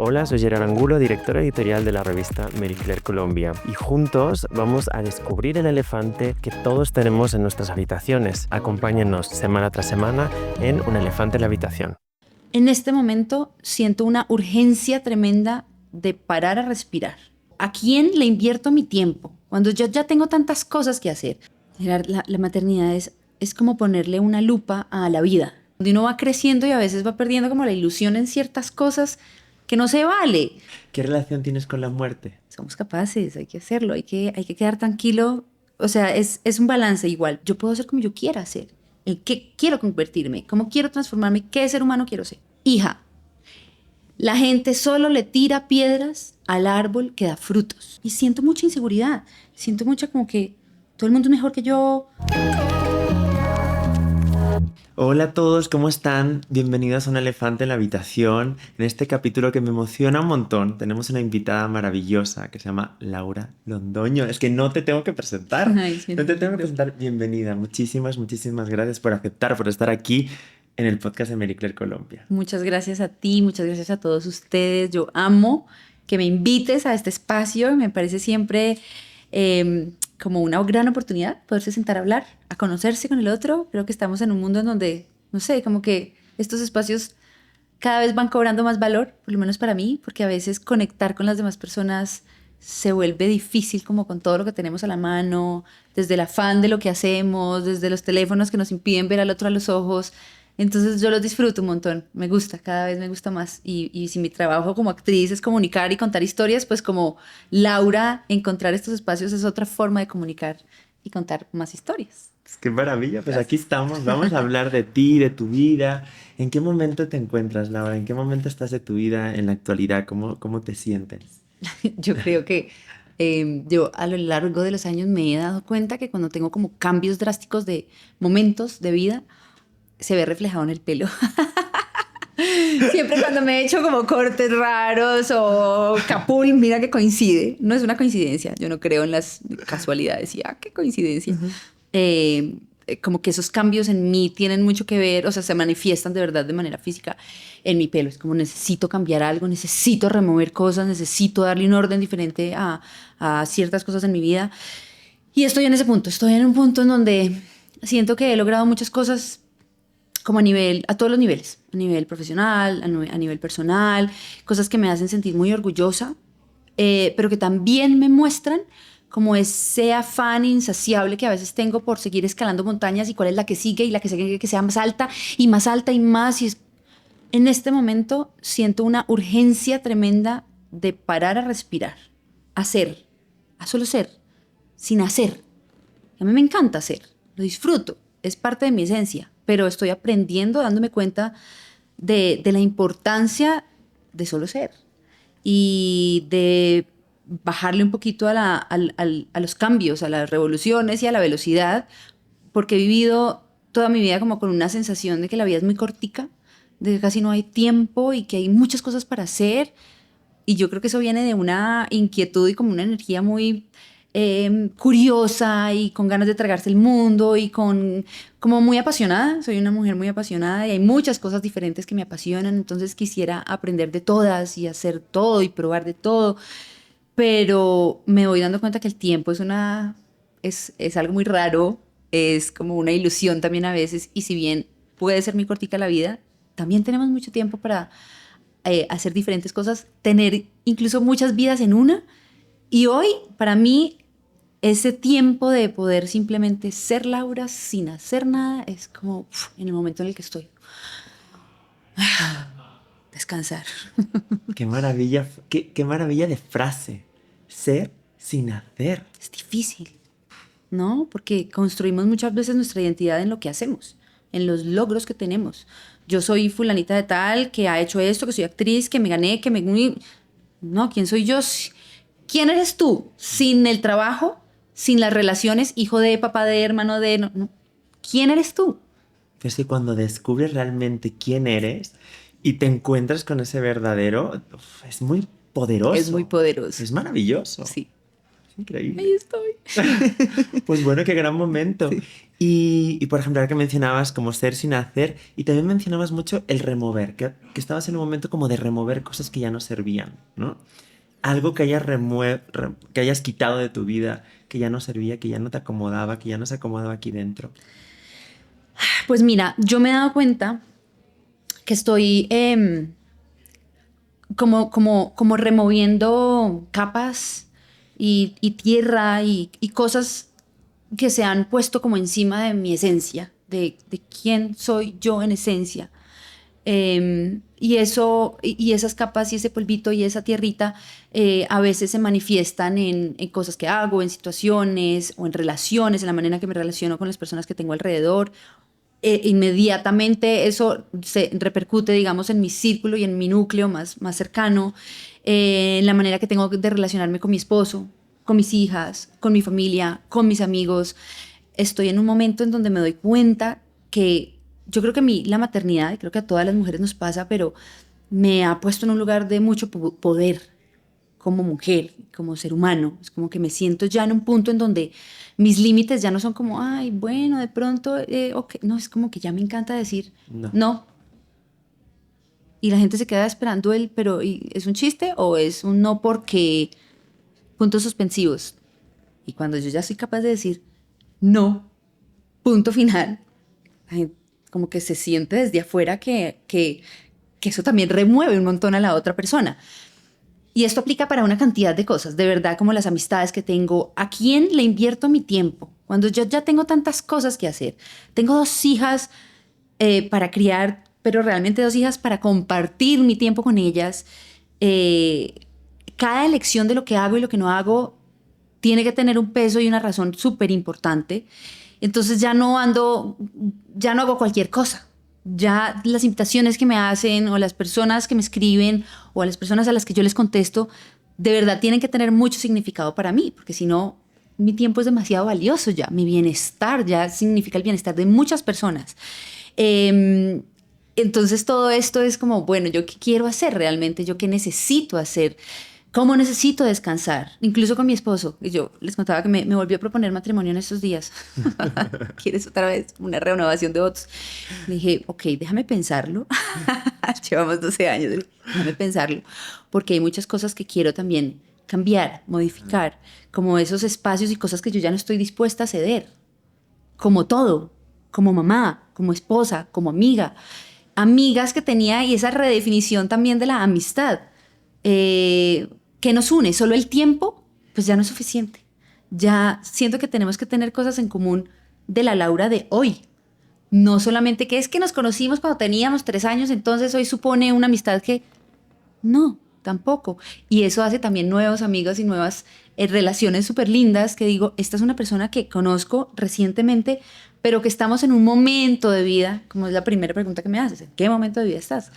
Hola, soy Gerard Angulo, director editorial de la revista Marie Claire Colombia, y juntos vamos a descubrir el elefante que todos tenemos en nuestras habitaciones. Acompáñennos semana tras semana en Un elefante en la habitación. En este momento siento una urgencia tremenda de parar a respirar. ¿A quién le invierto mi tiempo? Cuando yo ya tengo tantas cosas que hacer. Gerard, la maternidad es como ponerle una lupa a la vida. Donde uno va creciendo y a veces va perdiendo como la ilusión en ciertas cosas que no se vale. ¿Qué relación tienes con la muerte? Somos capaces, hay que hacerlo, hay que quedar tranquilo. O sea, es un balance igual. Yo puedo ser como yo quiera ser. ¿En qué quiero convertirme? ¿Cómo quiero transformarme? ¿Qué ser humano quiero ser? Hija, la gente solo le tira piedras al árbol que da frutos. Y siento mucha inseguridad. Siento mucha como que todo el mundo es mejor que yo. Hola a todos, ¿cómo están? Bienvenidos a Un elefante en la habitación. En este capítulo que me emociona un montón, tenemos una invitada maravillosa que se llama Laura Londoño. Es que no te tengo que presentar. Ay, sí. No te tengo que presentar. Bienvenida. Muchísimas gracias por aceptar, por estar aquí en el podcast de Marie Claire Colombia. Muchas gracias a ti, muchas gracias a todos ustedes. Yo amo que me invites a este espacio. Me parece siempre como una gran oportunidad poderse sentar a hablar, a conocerse con el otro. Creo que estamos en un mundo en donde, no sé, como que estos espacios cada vez van cobrando más valor, por lo menos para mí, porque a veces conectar con las demás personas se vuelve difícil como con todo lo que tenemos a la mano, desde el afán de lo que hacemos, desde los teléfonos que nos impiden ver al otro a los ojos. Entonces yo los disfruto un montón, me gusta, cada vez me gusta más. Y si mi trabajo como actriz es comunicar y contar historias, pues como Laura, encontrar estos espacios es otra forma de comunicar y contar más historias. Qué maravilla, pues Gracias. aquí estamos, vamos a hablar de ti, de tu vida. ¿En qué momento te encuentras, Laura? ¿En qué momento estás de tu vida en la actualidad? ¿Cómo te sientes? Yo creo que yo a lo largo de los años me he dado cuenta que cuando tengo como cambios drásticos de momentos de vida, se ve reflejado en el pelo. Siempre cuando me he hecho como cortes raros o capul, mira que coincide. No es una coincidencia. Yo no creo en las casualidades. Y qué coincidencia. Como que esos cambios en mí tienen mucho que ver, o sea, se manifiestan de verdad de manera física en mi pelo. Es como necesito cambiar algo, necesito remover cosas, necesito darle un orden diferente a ciertas cosas en mi vida. Y estoy en ese punto. Estoy en un punto en donde siento que he logrado muchas cosas como a todos los niveles, a nivel profesional, a nivel personal, cosas que me hacen sentir muy orgullosa, pero que también me muestran como ese afán insaciable que a veces tengo por seguir escalando montañas y cuál es la que sigue y la que sigue que sea más alta y más alta y más. En este momento siento una urgencia tremenda de parar a respirar, a ser, a solo ser, sin hacer. A mí me encanta hacer, lo disfruto, es parte de mi esencia, pero estoy aprendiendo, dándome cuenta de la importancia de solo ser y de bajarle un poquito a los cambios, a las revoluciones y a la velocidad, porque he vivido toda mi vida como con una sensación de que la vida es muy cortica, de que casi no hay tiempo y que hay muchas cosas para hacer. Y yo creo que eso viene de una inquietud y como una energía muy curiosa y con ganas de tragarse el mundo y como muy apasionada. Soy una mujer muy apasionada y hay muchas cosas diferentes que me apasionan, entonces quisiera aprender de todas y hacer todo y probar de todo, pero me voy dando cuenta que el tiempo es algo muy raro, es como una ilusión también a veces, y si bien puede ser muy cortica la vida, también tenemos mucho tiempo para hacer diferentes cosas, tener incluso muchas vidas en una. Y hoy, para mí, ese tiempo de poder simplemente ser Laura sin hacer nada es como en el momento en el que estoy. Descansar. Qué maravilla de frase. Ser sin hacer. Es difícil, ¿no? Porque construimos muchas veces nuestra identidad en lo que hacemos, en los logros que tenemos. Yo soy fulanita de tal, que ha hecho esto, que soy actriz, que me gané, que me... No, ¿quién soy yo? ¿Quién eres tú? Sin el trabajo, sin las relaciones, hijo de, papá de, hermano de... No, no. ¿Quién eres tú? Es que cuando descubres realmente quién eres y te encuentras con ese verdadero, es muy poderoso. Es muy poderoso. Es maravilloso. Sí. Increíble. Ahí estoy. Pues bueno, qué gran momento. Sí. Y por ejemplo, ahora que mencionabas como ser sin hacer, y también mencionabas mucho el remover, que estabas en un momento como de remover cosas que ya no servían, ¿no? Algo que que hayas quitado de tu vida, que ya no servía, que ya no te acomodaba, que ya no se acomodaba aquí dentro. Pues mira, yo me he dado cuenta que estoy como removiendo capas y tierra y cosas que se han puesto como encima de mi esencia, de quién soy yo en esencia. Y eso, y esas capas y ese polvito y esa tierrita a veces se manifiestan en cosas que hago, en situaciones o en relaciones, en la manera en que me relaciono con las personas que tengo alrededor. Inmediatamente eso se repercute, digamos, en mi círculo y en mi núcleo más cercano, en la manera que tengo de relacionarme con mi esposo, con mis hijas, con mi familia, con mis amigos. Estoy en un momento en donde me doy cuenta que yo creo que la maternidad, y creo que a todas las mujeres nos pasa, pero me ha puesto en un lugar de mucho poder como mujer, como ser humano. Es como que me siento ya en un punto en donde mis límites ya no son como, ay, bueno, de pronto, okay. No, es como que ya me encanta decir No. no. Y la gente se queda esperando pero ¿es un chiste o es un no porque puntos suspensivos? Y cuando yo ya soy capaz de decir no, punto final, la gente como que se siente desde afuera que eso también remueve un montón a la otra persona. Y esto aplica para una cantidad de cosas, de verdad, como las amistades que tengo, a quién le invierto mi tiempo, cuando yo ya tengo tantas cosas que hacer. Tengo 2 hijas para criar, pero realmente 2 hijas para compartir mi tiempo con ellas. Cada elección de lo que hago y lo que no hago tiene que tener un peso y una razón súper importante. Entonces ya no hago cualquier cosa. Ya las invitaciones que me hacen o las personas que me escriben o a las personas a las que yo les contesto, de verdad tienen que tener mucho significado para mí, porque si no, mi tiempo es demasiado valioso ya. Mi bienestar ya significa el bienestar de muchas personas. Entonces todo esto es como, bueno, ¿yo qué quiero hacer realmente? ¿Yo qué necesito hacer? ¿Cómo necesito descansar? Incluso con mi esposo. Y yo les contaba que me volvió a proponer matrimonio en estos días. ¿Quieres otra vez una renovación de votos? Le dije, ok, déjame pensarlo. Llevamos 12 años. Déjame pensarlo. Porque hay muchas cosas que quiero también cambiar, modificar. Como esos espacios y cosas que yo ya no estoy dispuesta a ceder. Como todo. Como mamá, como esposa, como amiga. Amigas que tenía y esa redefinición también de la amistad. ¿Qué nos une? Solo el tiempo, pues ya no es suficiente. Ya siento que tenemos que tener cosas en común de la Laura de hoy. No solamente que es que nos conocimos cuando teníamos 3 años, entonces hoy supone una amistad que... No, tampoco. Y eso hace también nuevos amigos y nuevas relaciones súper lindas que digo, esta es una persona que conozco recientemente, pero que estamos en un momento de vida, como es la primera pregunta que me haces, ¿en qué momento de vida estás?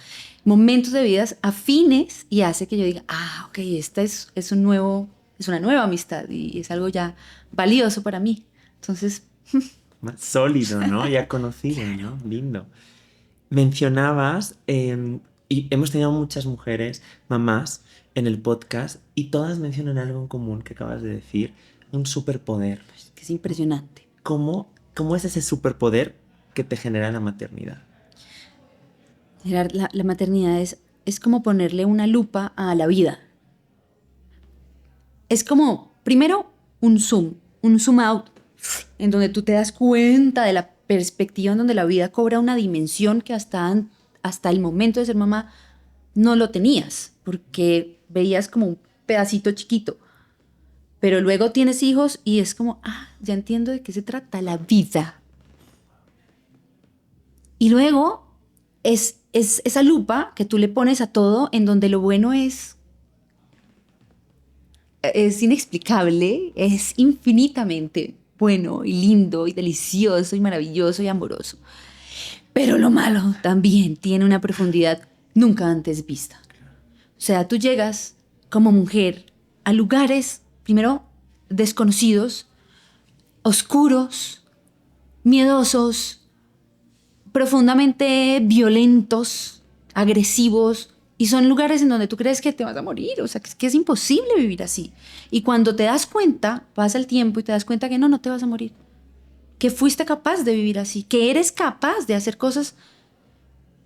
Momentos de vidas afines y hace que yo diga, ok, esta es una nueva amistad y es algo ya valioso para mí. Entonces... Más sólido, ¿no? Ya conocido, ¿no? Lindo. Mencionabas, y hemos tenido muchas mujeres, mamás, en el podcast, y todas mencionan algo en común que acabas de decir, un superpoder. que es impresionante. ¿Cómo es ese superpoder que te genera la maternidad? Gerard, la maternidad es como ponerle una lupa a la vida. Es como, primero, un zoom out, en donde tú te das cuenta de la perspectiva en donde la vida cobra una dimensión que hasta el momento de ser mamá no lo tenías, porque veías como un pedacito chiquito. Pero luego tienes hijos y es como, ya entiendo de qué se trata la vida. Y luego es esa lupa que tú le pones a todo en donde lo bueno es inexplicable, es infinitamente bueno y lindo y delicioso y maravilloso y amoroso. Pero lo malo también tiene una profundidad nunca antes vista. O sea, tú llegas como mujer a lugares, primero, desconocidos, oscuros, miedosos, profundamente violentos, agresivos Y son lugares en donde tú crees que te vas a morir, o sea, que es imposible vivir así. Y cuando te das cuenta, pasa el tiempo y te das cuenta que no te vas a morir. Que fuiste capaz de vivir así, que eres capaz de hacer cosas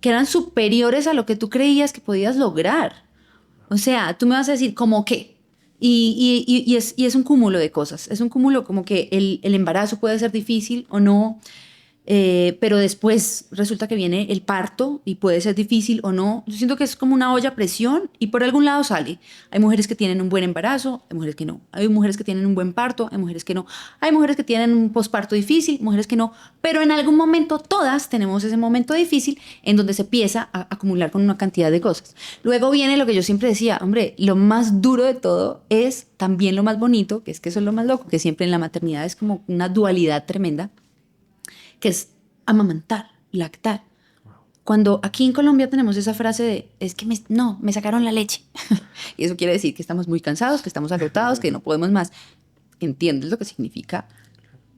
que eran superiores a lo que tú creías que podías lograr. O sea, tú me vas a decir, ¿cómo qué? Y es un cúmulo de cosas. Es un cúmulo como que el embarazo puede ser difícil o no. Pero después resulta que viene el parto y puede ser difícil o no. Yo siento que es como una olla a presión y por algún lado sale. Hay mujeres que tienen un buen embarazo, hay mujeres que no. Hay mujeres que tienen un buen parto, hay mujeres que no. Hay mujeres que tienen un posparto difícil, mujeres que no. Pero en algún momento todas tenemos ese momento difícil en donde se empieza a acumular con una cantidad de cosas. Luego viene lo que yo siempre decía, hombre, lo más duro de todo es también lo más bonito, que es que eso es lo más loco, que siempre en la maternidad es como una dualidad tremenda, que es amamantar, lactar. Cuando aquí en Colombia tenemos esa frase de, es que me sacaron la leche. Y eso quiere decir que estamos muy cansados, que estamos agotados, que no podemos más. ¿Entiendes lo que significa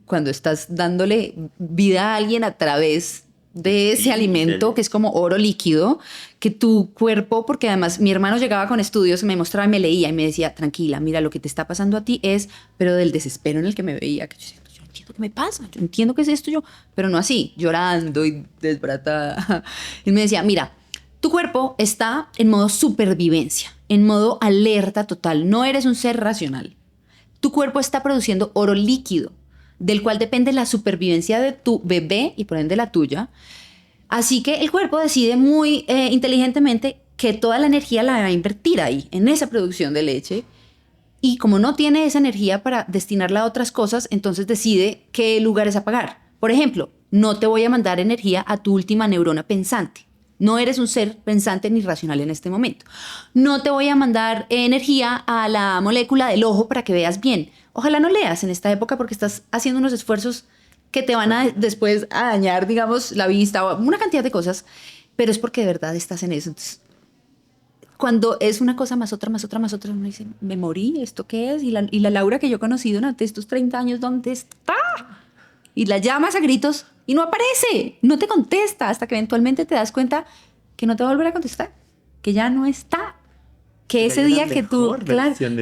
cuando estás dándole vida a alguien a través de ese alimento que es como oro líquido, que tu cuerpo, porque además mi hermano llegaba con estudios, me mostraba y me leía y me decía, tranquila, mira, lo que te está pasando a ti es, pero del desespero en el que me veía, que yo decía, entiendo qué me pasa, yo entiendo qué es esto yo, pero no así, llorando y desbaratada. Y me decía, mira, tu cuerpo está en modo supervivencia, en modo alerta total, no eres un ser racional. Tu cuerpo está produciendo oro líquido, del cual depende la supervivencia de tu bebé y por ende la tuya. Así que el cuerpo decide muy inteligentemente que toda la energía la va a invertir ahí, en esa producción de leche. Y como no tiene esa energía para destinarla a otras cosas, entonces decide qué lugares apagar. Por ejemplo, no te voy a mandar energía a tu última neurona pensante. No eres un ser pensante ni racional en este momento. No te voy a mandar energía a la molécula del ojo para que veas bien. Ojalá no leas en esta época porque estás haciendo unos esfuerzos que te van a después a dañar, digamos, la vista o una cantidad de cosas, pero es porque de verdad estás en eso. Entonces, cuando es una cosa más otra, más otra, más otra, uno dice, me morí, ¿esto qué es? Y la Laura que yo he conocido durante estos 30 años, ¿dónde está? Y la llamas a gritos y no aparece, no te contesta, hasta que eventualmente te das cuenta que no te va a volver a contestar, que ya no está. Que ese día que tú,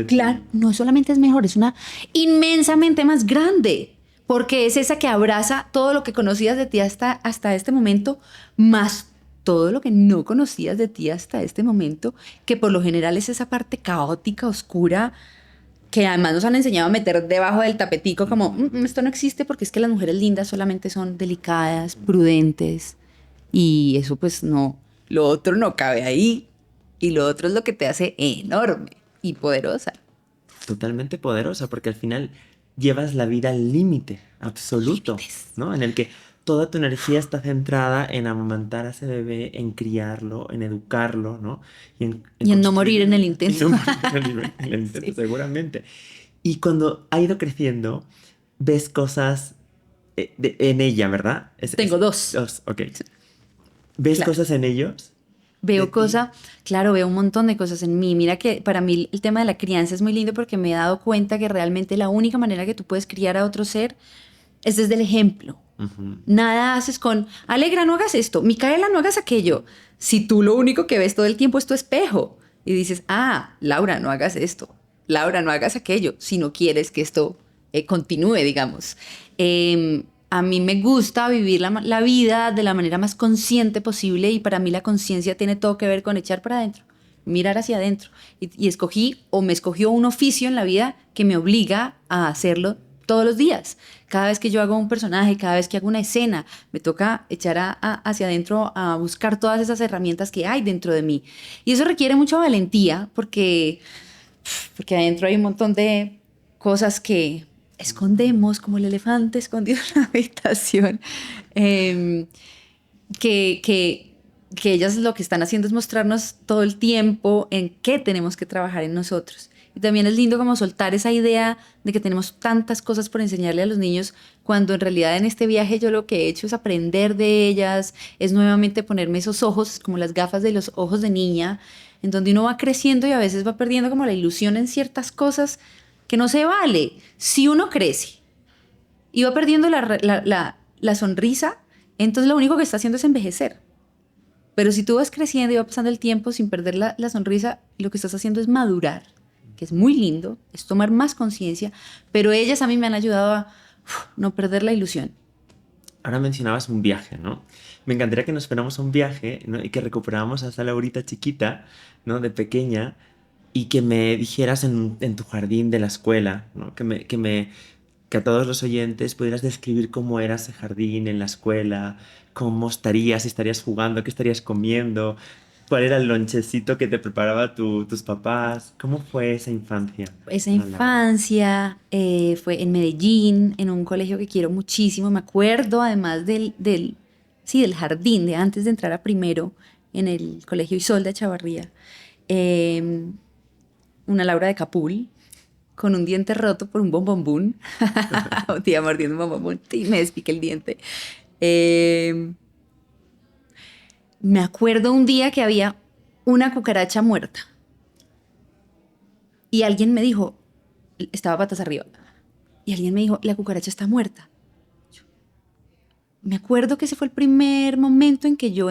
claro, no solamente es mejor, es una inmensamente más grande, porque es esa que abraza todo lo que conocías de ti hasta este momento, más todo lo que no conocías de ti hasta este momento, que por lo general es esa parte caótica, oscura, que además nos han enseñado a meter debajo del tapetico como, esto no existe porque es que las mujeres lindas solamente son delicadas, prudentes, y eso pues no, lo otro no cabe ahí, y lo otro es lo que te hace enorme y poderosa. Totalmente poderosa, porque al final llevas la vida al límite absoluto, ¿no? En el que toda tu energía está centrada en amamantar a ese bebé, en criarlo, en educarlo, ¿no? Y en no morir en el intento. En no morir en el intento, sí. Seguramente. Y cuando ha ido creciendo, ves cosas en ella, ¿verdad? Tengo dos. Dos, ok. ¿Ves cosas en ellos? Veo cosas, claro, veo un montón de cosas en mí. Mira que para mí el tema de la crianza es muy lindo porque me he dado cuenta que realmente la única manera que tú puedes criar a otro ser es desde el ejemplo. Uh-huh. Nada haces con, Alegra, no hagas esto, Micaela, no hagas aquello. Si tú lo único que ves todo el tiempo es tu espejo y dices, Laura, no hagas esto, Laura, no hagas aquello, si no quieres que esto continúe, digamos. A mí me gusta vivir la vida de la manera más consciente posible y para mí la conciencia tiene todo que ver con echar para adentro, mirar hacia adentro. Y me escogió un oficio en la vida que me obliga a hacerlo todos los días. Cada vez que yo hago un personaje, cada vez que hago una escena, me toca echar hacia adentro a buscar todas esas herramientas que hay dentro de mí. Y eso requiere mucha valentía porque adentro hay un montón de cosas que escondemos, como el elefante escondido en la habitación, que ellas lo que están haciendo es mostrarnos todo el tiempo en qué tenemos que trabajar en nosotros. Y también es lindo como soltar esa idea de que tenemos tantas cosas por enseñarle a los niños, cuando en realidad en este viaje yo lo que he hecho es aprender de ellas, es nuevamente ponerme esos ojos, como las gafas de los ojos de niña, en donde uno va creciendo y a veces va perdiendo como la ilusión en ciertas cosas que no se vale. Si uno crece y va perdiendo la sonrisa, entonces lo único que está haciendo es envejecer. Pero si tú vas creciendo y va pasando el tiempo sin perder la sonrisa, lo que estás haciendo es madurar, que es muy lindo, es tomar más conciencia, pero ellas a mí me han ayudado a no perder la ilusión. Ahora mencionabas un viaje, ¿no? Me encantaría que nos fuéramos a un viaje, ¿no? Y que recuperáramos a esa Laurita chiquita, ¿no? De pequeña, y que me dijeras en tu jardín de la escuela, ¿no? Que a todos los oyentes pudieras describir cómo era ese jardín en la escuela, cómo estarías, si estarías jugando, qué estarías comiendo, cuál era el lonchecito que te preparaba tus papás, cómo fue esa infancia. Esa Ana Laura? infancia fue en Medellín, en un colegio que quiero muchísimo. Me acuerdo además sí, del jardín, de antes de entrar a primero, en el Colegio Isolda Chavarría. Eh, una Laura de Capul, con un diente roto por un bombombún. Un día mordiendo un bombombún y me despiqué el diente. Eh, Me acuerdo un día que había una cucaracha muerta y alguien me dijo, estaba patas arriba, y alguien me dijo, la cucaracha está muerta. Me acuerdo que ese fue el primer momento en que yo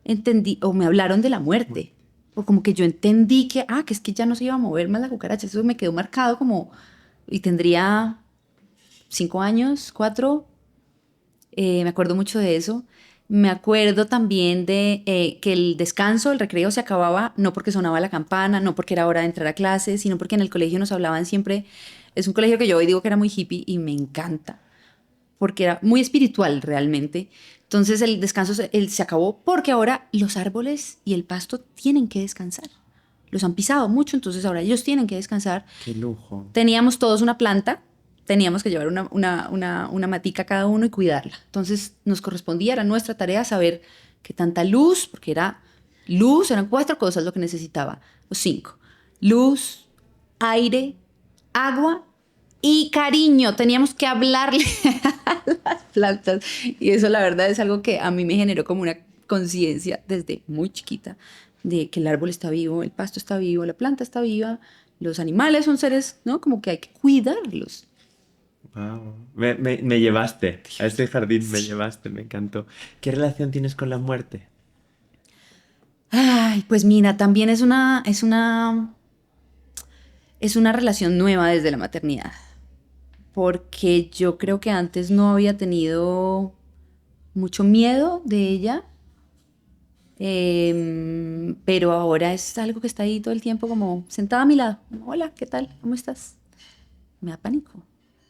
entendí, o me hablaron de la muerte, o como que yo entendí que es que ya no se iba a mover más la cucaracha. Eso me quedó marcado como, y tendría 5 años, 4. Me acuerdo mucho de eso. Me acuerdo también de que el descanso, el recreo se acababa no porque sonaba la campana, no porque era hora de entrar a clase, sino porque en el colegio nos hablaban siempre. Es un colegio que yo hoy digo que era muy hippie y me encanta, porque era muy espiritual realmente. Entonces el descanso se acabó porque ahora los árboles y el pasto tienen que descansar. Los han pisado mucho, entonces ahora ellos tienen que descansar. Qué lujo. Teníamos todos una planta, teníamos que llevar una matica cada uno y cuidarla. Entonces nos correspondía, era nuestra tarea saber que tanta luz, porque era luz, eran 4 cosas lo que necesitaba, o 5. Luz, aire, agua y cariño. Teníamos que hablarle a las plantas. Y eso la verdad es algo que a mí me generó como una conciencia desde muy chiquita de que el árbol está vivo, el pasto está vivo, la planta está viva, los animales son seres, ¿no? Como que hay que cuidarlos. Wow. Me llevaste a ese jardín, me llevaste, me encantó. ¿Qué relación tienes con la muerte? Ay, pues mira, también es una relación nueva desde la maternidad, porque yo creo que antes no había tenido mucho miedo de ella, pero ahora es algo que está ahí todo el tiempo como sentada a mi lado. Hola, ¿qué tal? ¿Cómo estás? Me da pánico,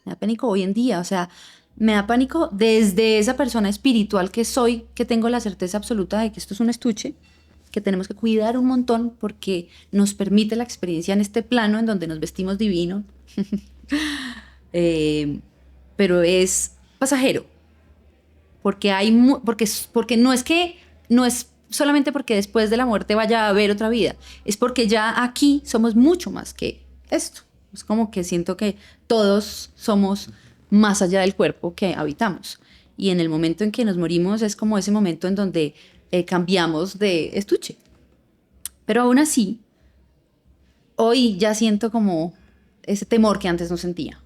me da pánico hoy en día, o sea, me da pánico desde esa persona espiritual que soy, que tengo la certeza absoluta de que esto es un estuche, que tenemos que cuidar un montón porque nos permite la experiencia en este plano en donde nos vestimos divino, eh, pero es pasajero, porque porque no es solamente porque después de la muerte vaya a haber otra vida, es porque ya aquí somos mucho más que esto. Es como que siento que todos somos más allá del cuerpo que habitamos. Y en el momento en que nos morimos es como ese momento en donde cambiamos de estuche. Pero aún así, hoy ya siento como ese temor que antes no sentía.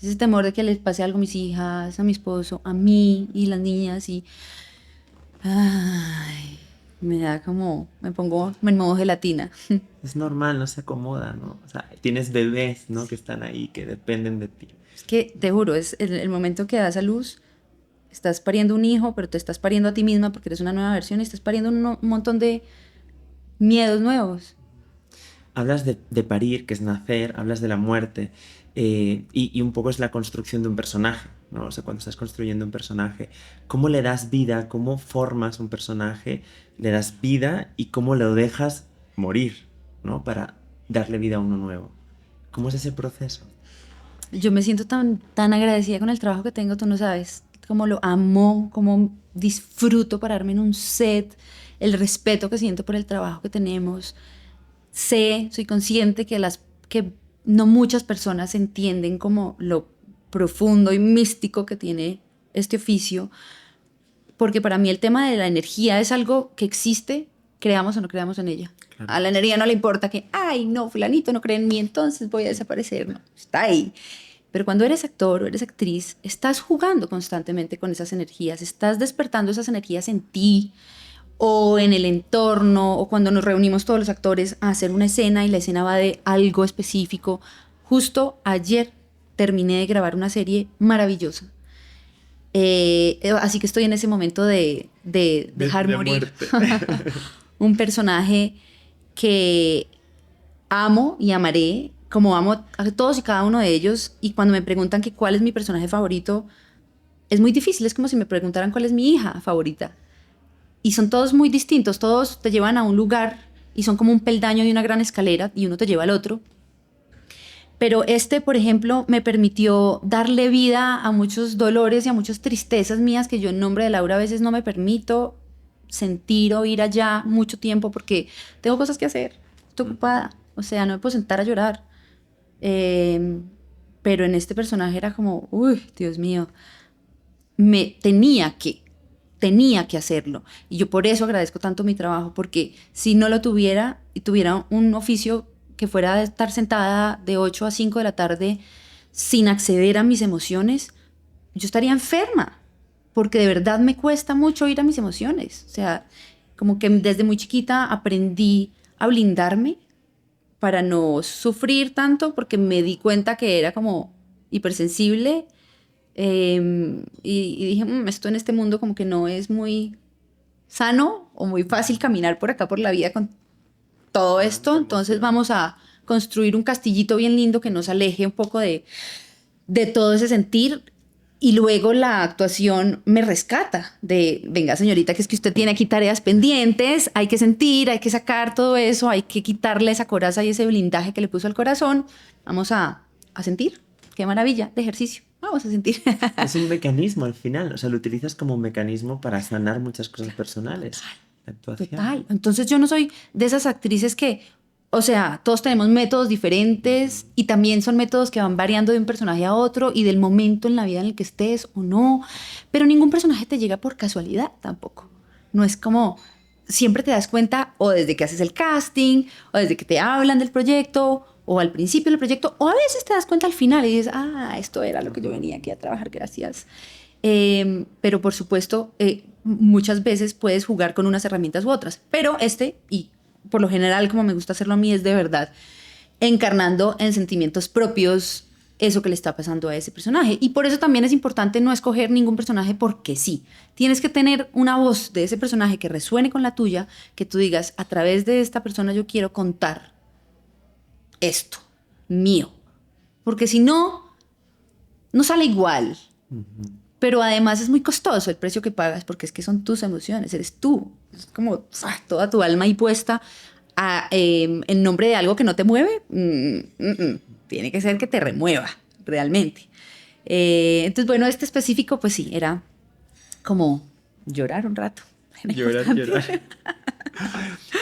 Ese temor de que les pase algo a mis hijas, a mi esposo, a mí y las niñas. Y ay, me da como, me pongo en modo gelatina. Es normal, no se acomoda, ¿no? O sea, tienes bebés, ¿no? Que están ahí, que dependen de ti. Es que te juro, es el momento que das a luz, estás pariendo un hijo, pero te estás pariendo a ti misma porque eres una nueva versión y estás pariendo un montón de miedos nuevos. Hablas de parir, que es nacer, hablas de la muerte, y un poco es la construcción de un personaje, ¿no? O sea, cuando estás construyendo un personaje, ¿cómo le das vida? ¿Cómo formas un personaje? Le das vida y cómo lo dejas morir, ¿no? Para darle vida a uno nuevo. ¿Cómo es ese proceso? Yo me siento tan agradecida con el trabajo que tengo, tú no sabes cómo lo amo, cómo disfruto pararme en un set, el respeto que siento por el trabajo que tenemos. Soy consciente que no muchas personas entienden como lo profundo y místico que tiene este oficio, porque para mí el tema de la energía es algo que existe, creamos o no creamos en ella. Claro. A la energía no le importa que, ay, no, fulanito no cree en mí, entonces voy a desaparecer. No, está ahí. Pero cuando eres actor o eres actriz, estás jugando constantemente con esas energías, estás despertando esas energías en ti, o en el entorno, o cuando nos reunimos todos los actores a hacer una escena y la escena va de algo específico. Justo ayer terminé de grabar una serie maravillosa. Así que estoy en ese momento de dejar morir un personaje que amo y amaré, como amo a todos y cada uno de ellos. Y cuando me preguntan que cuál es mi personaje favorito, es muy difícil. Es como si me preguntaran cuál es mi hija favorita. Y son todos muy distintos, todos te llevan a un lugar y son como un peldaño de una gran escalera y uno te lleva al otro. Pero por ejemplo, me permitió darle vida a muchos dolores y a muchas tristezas mías que yo en nombre de Laura a veces no me permito sentir o ir allá mucho tiempo porque tengo cosas que hacer, estoy ocupada, o sea, no me puedo sentar a llorar. Pero en este personaje era como, uy, Dios mío, tenía que hacerlo. Y yo por eso agradezco tanto mi trabajo, porque si no lo tuviera y tuviera un oficio que fuera de estar sentada de 8 a 5 de la tarde sin acceder a mis emociones, yo estaría enferma, porque de verdad me cuesta mucho ir a mis emociones. O sea, como que desde muy chiquita aprendí a blindarme para no sufrir tanto, porque me di cuenta que era como hipersensible. Y dije, esto en este mundo como que no es muy sano o muy fácil caminar por acá por la vida con todo esto, entonces vamos a construir un castillito bien lindo que nos aleje un poco de todo ese sentir. Y luego la actuación me rescata de, venga señorita, que es que usted tiene aquí tareas pendientes, hay que sentir, hay que sacar todo eso, hay que quitarle esa coraza y ese blindaje que le puso al corazón, vamos a sentir. Qué maravilla de ejercicio. Vamos a sentir. Es un mecanismo al final, o sea, lo utilizas como un mecanismo para sanar muchas cosas personales. Total. Entonces yo no soy de esas actrices que, o sea, todos tenemos métodos diferentes y también son métodos que van variando de un personaje a otro y del momento en la vida en el que estés o no, pero ningún personaje te llega por casualidad tampoco. No es como, siempre te das cuenta o desde que haces el casting o desde que te hablan del proyecto o al principio del proyecto, o a veces te das cuenta al final y dices, esto era lo que yo venía aquí a trabajar, gracias. Pero por supuesto, muchas veces puedes jugar con unas herramientas u otras, pero y por lo general, como me gusta hacerlo a mí, es de verdad encarnando en sentimientos propios eso que le está pasando a ese personaje. Y por eso también es importante no escoger ningún personaje porque sí. Tienes que tener una voz de ese personaje que resuene con la tuya, que tú digas, a través de esta persona yo quiero contar esto, mío. Porque si no, no sale igual. Pero además es muy costoso el precio que pagas porque es que son tus emociones, eres tú. Es como toda tu alma ahí puesta en nombre de algo que no te mueve. Tiene que ser que te remueva, realmente. Entonces, bueno, específico, pues sí, era como llorar un rato. Llorar.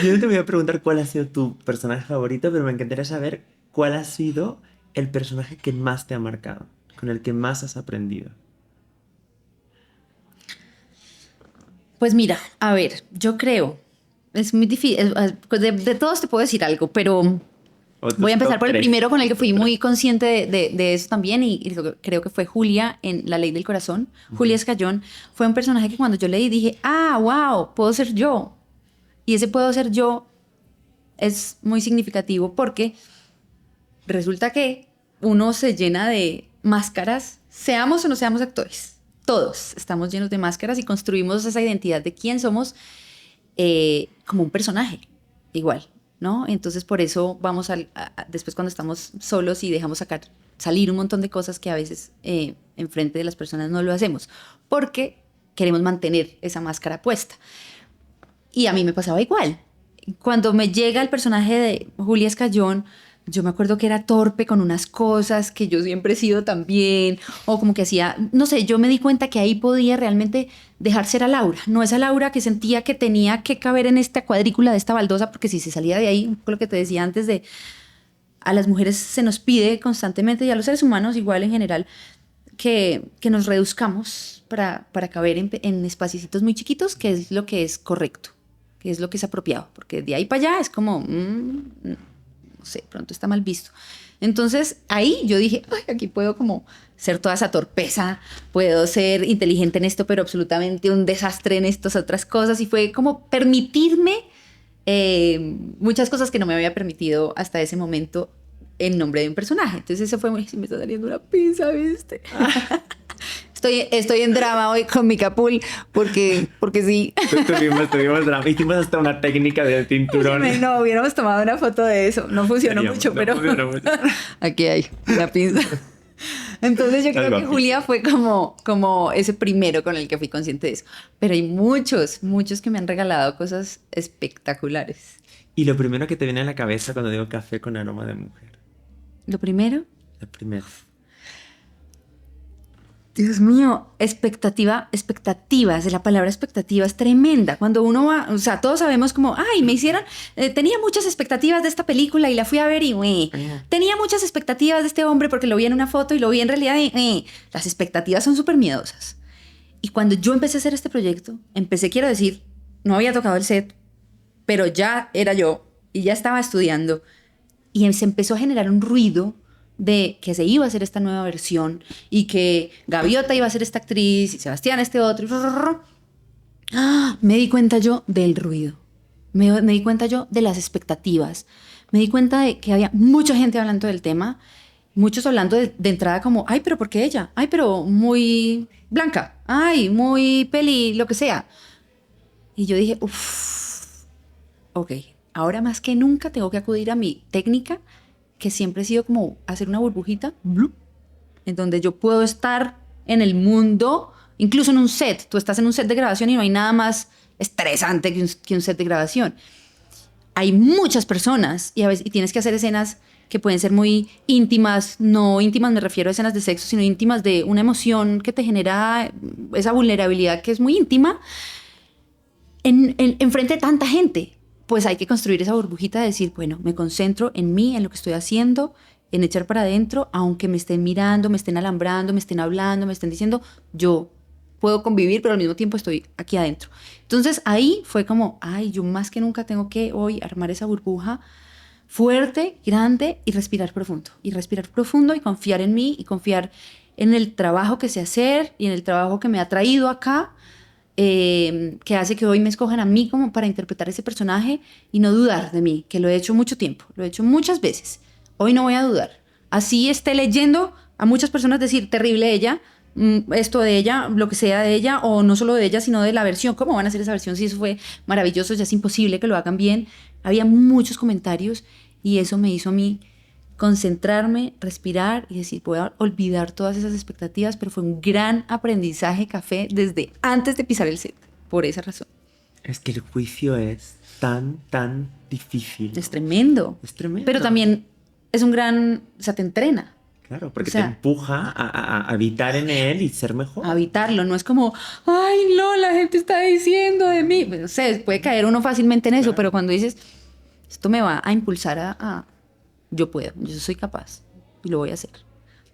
Yo no te voy a preguntar cuál ha sido tu personaje favorito, pero me encantaría saber cuál ha sido el personaje que más te ha marcado, con el que más has aprendido. Pues mira, a ver, yo creo, es muy difícil, de todos te puedo decir algo, pero voy a empezar por el primero con el que fui muy consciente de eso también y creo que fue Julia en La Ley del Corazón. Julia Escayón fue un personaje que cuando yo leí dije, wow, puedo ser yo. Y ese puedo ser yo es muy significativo porque resulta que uno se llena de máscaras, seamos o no seamos actores. Todos estamos llenos de máscaras y construimos esa identidad de quién somos como un personaje, igual, ¿no? Entonces por eso vamos después cuando estamos solos y dejamos salir un montón de cosas que a veces enfrente de las personas no lo hacemos, porque queremos mantener esa máscara puesta. Y a mí me pasaba igual. Cuando me llega el personaje de Julia Escayón, yo me acuerdo que era torpe con unas cosas que yo siempre he sido también, o como que hacía, no sé, yo me di cuenta que ahí podía realmente dejar ser a Laura, no esa Laura que sentía que tenía que caber en esta cuadrícula de esta baldosa, porque si se salía de ahí, lo que te decía antes a las mujeres se nos pide constantemente, y a los seres humanos igual en general, que nos reduzcamos para caber en espacios muy chiquitos, que es lo que es correcto, que es lo que es apropiado, porque de ahí para allá es como... sé, pronto está mal visto. Entonces ahí yo dije, ay, aquí puedo como ser toda esa torpeza, puedo ser inteligente en esto, pero absolutamente un desastre en estas otras cosas. Y fue como permitirme muchas cosas que no me había permitido hasta ese momento en nombre de un personaje. Entonces eso fue muy, me está saliendo una pinza, ¿viste? Estoy en drama hoy con mi Capul porque sí. Tuvimos drama. Hicimos hasta una técnica de cinturón. No, hubiéramos tomado una foto de eso. No funcionó mucho, pero aquí hay una pinza. Entonces yo creo que Julia fue como ese primero con el que fui consciente de eso. Pero hay muchos que me han regalado cosas espectaculares. Y lo primero que te viene a la cabeza cuando digo café con aroma de mujer. ¿Lo primero? Lo primero. Dios mío, expectativas, la palabra expectativa es tremenda. Cuando uno va, o sea, todos sabemos como, ay, tenía muchas expectativas de esta película y la fui a ver y tenía muchas expectativas de este hombre porque lo vi en una foto y lo vi en realidad las expectativas son súper miedosas. Y cuando yo empecé a hacer este proyecto, quiero decir, no había tocado el set, pero ya era yo y ya estaba estudiando y se empezó a generar un ruido de que se iba a hacer esta nueva versión y que Gaviota iba a ser esta actriz y Sebastián este otro. Me di cuenta yo del ruido. Me di cuenta yo de las expectativas. Me di cuenta de que había mucha gente hablando del tema, muchos hablando de entrada como, ay, pero ¿por qué ella? Ay, pero muy blanca. Ay, muy peli, lo que sea. Y yo dije, ok, ahora más que nunca tengo que acudir a mi técnica, que siempre ha sido como hacer una burbujita, en donde yo puedo estar en el mundo, incluso en un set. Tú estás en un set de grabación y no hay nada más estresante que un set de grabación. Hay muchas personas y a veces tienes que hacer escenas que pueden ser muy íntimas. No íntimas me refiero a escenas de sexo, sino íntimas de una emoción que te genera esa vulnerabilidad que es muy íntima en frente de tanta gente. Pues hay que construir esa burbujita de decir, bueno, me concentro en mí, en lo que estoy haciendo, en echar para adentro, aunque me estén mirando, me estén alambrando, me estén hablando, me estén diciendo, yo puedo convivir, pero al mismo tiempo estoy aquí adentro. Entonces ahí fue como, ay, yo más que nunca tengo que hoy armar esa burbuja fuerte, grande y respirar profundo. Y respirar profundo y confiar en mí y confiar en el trabajo que sé hacer y en el trabajo que me ha traído acá, que hace que hoy me escojan a mí como para interpretar ese personaje y no dudar de mí, que lo he hecho mucho tiempo, lo he hecho muchas veces. Hoy no voy a dudar. Así esté leyendo a muchas personas decir terrible ella, esto de ella, lo que sea de ella, o no solo de ella, sino de la versión. ¿Cómo van a hacer esa versión si eso fue maravilloso? Ya es imposible que lo hagan bien. Había muchos comentarios y eso me hizo a mí concentrarme, respirar y decir, voy a olvidar todas esas expectativas, pero fue un gran aprendizaje café desde antes de pisar el set, por esa razón. Es que el juicio es tan difícil. Es tremendo. Es tremendo. Pero también es un gran, o sea, te entrena. Claro, porque te empuja a habitar en él y ser mejor. A habitarlo, no es como, ay, no, la gente está diciendo de mí. Pues, no sé, puede caer uno fácilmente en eso, pero cuando dices, esto me va a impulsar a yo puedo, yo soy capaz y lo voy a hacer.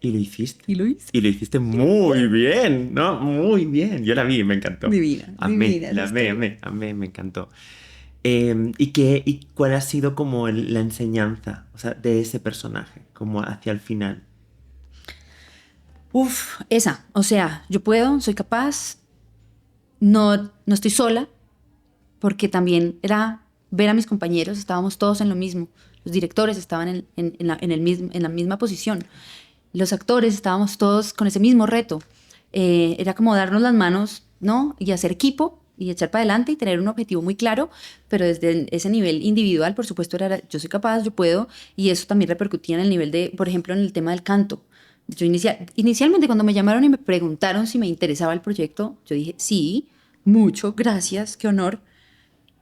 Y lo hiciste. Y lo hice. Y lo hiciste muy bien, ¿no? Muy bien. Yo la vi y me encantó. Divina. Amé, me encantó. ¿Y cuál ha sido como la enseñanza, o sea, de ese personaje, como hacia el final? Esa, o sea, yo puedo, soy capaz, no estoy sola, porque también era ver a mis compañeros, estábamos todos en lo mismo. Los directores estaban en la misma posición. Los actores estábamos todos con ese mismo reto. Era como darnos las manos, ¿no? Y hacer equipo y echar para adelante y tener un objetivo muy claro, pero desde ese nivel individual, por supuesto, era yo soy capaz, yo puedo, y eso también repercutía en el nivel de, por ejemplo, en el tema del canto. Yo inicialmente cuando me llamaron y me preguntaron si me interesaba el proyecto, yo dije, sí, mucho, gracias, qué honor.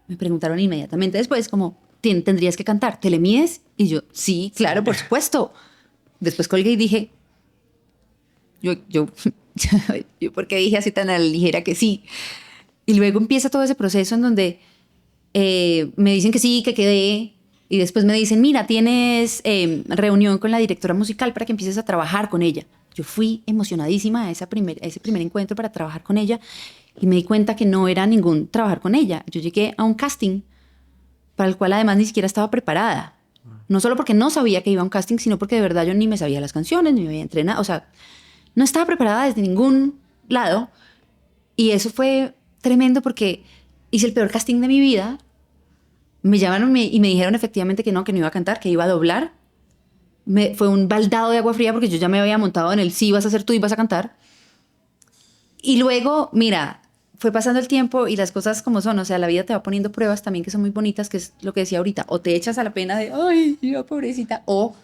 Me preguntaron inmediatamente después como, ¿tendrías que cantar? ¿Te le mides? Y yo, sí, claro, por supuesto. Después colgué y dije, yo porque dije así tan a la ligera que sí. Y luego empieza todo ese proceso en donde me dicen que sí, que quedé. Y después me dicen, mira, tienes reunión con la directora musical para que empieces a trabajar con ella. Yo fui emocionadísima a ese primer encuentro para trabajar con ella y me di cuenta que no era ningún trabajar con ella. Yo llegué a un casting para el cual además ni siquiera estaba preparada. No solo porque no sabía que iba a un casting, sino porque de verdad yo ni me sabía las canciones, ni me había entrenado. O sea, no estaba preparada desde ningún lado. Y eso fue tremendo porque hice el peor casting de mi vida. Me llamaron y me dijeron efectivamente que no iba a cantar, que iba a doblar. Fue un baldado de agua fría porque yo ya me había montado en el sí, vas a ser tú y vas a cantar. Y luego, mira, fue pasando el tiempo y las cosas como son. O sea, la vida te va poniendo pruebas también que son muy bonitas, que es lo que decía ahorita. O te echas a la pena de, ay, yo pobrecita. O,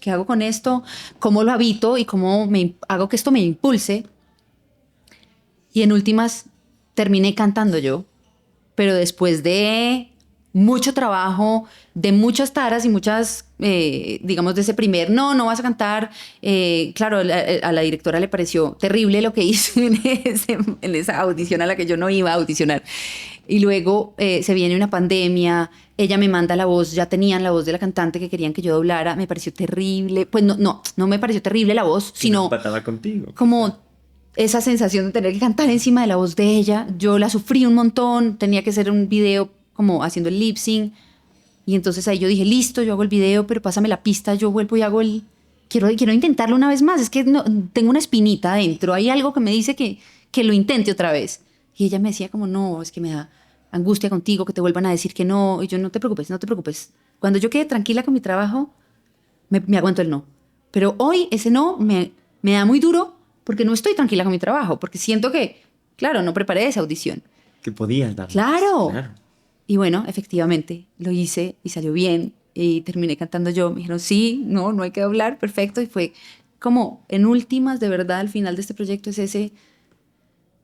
¿qué hago con esto? ¿Cómo lo habito? Y cómo hago que esto me impulse. Y en últimas, terminé cantando yo. Pero después de mucho trabajo, de muchas taras y muchas, digamos, de ese primer, no vas a cantar. Claro, a la directora le pareció terrible lo que hice en esa audición a la que yo no iba a audicionar. Y luego se viene una pandemia, ella me manda la voz, ya tenían la voz de la cantante que querían que yo doblara, me pareció terrible. Pues no me pareció terrible la voz, sino empataba contigo. como esa sensación de tener que cantar encima de la voz de ella. Yo la sufrí un montón, tenía que hacer un video como haciendo el lip sync. Y entonces ahí yo dije, listo, yo hago el video, pero pásame la pista, yo vuelvo y hago el... Quiero intentarlo una vez más, es que tengo una espinita adentro, hay algo que me dice que lo intente otra vez. Y ella me decía como, no, es que me da angustia contigo, que te vuelvan a decir que no. Y yo, no te preocupes, no te preocupes. Cuando yo quede tranquila con mi trabajo, me aguanto el no. Pero hoy ese no me da muy duro porque no estoy tranquila con mi trabajo, porque siento que, claro, no preparé esa audición. Que podías dar. Claro. Y bueno, efectivamente, lo hice y salió bien y terminé cantando yo. Me dijeron, sí, no hay que doblar, perfecto. Y fue como, en últimas, de verdad, al final de este proyecto es ese,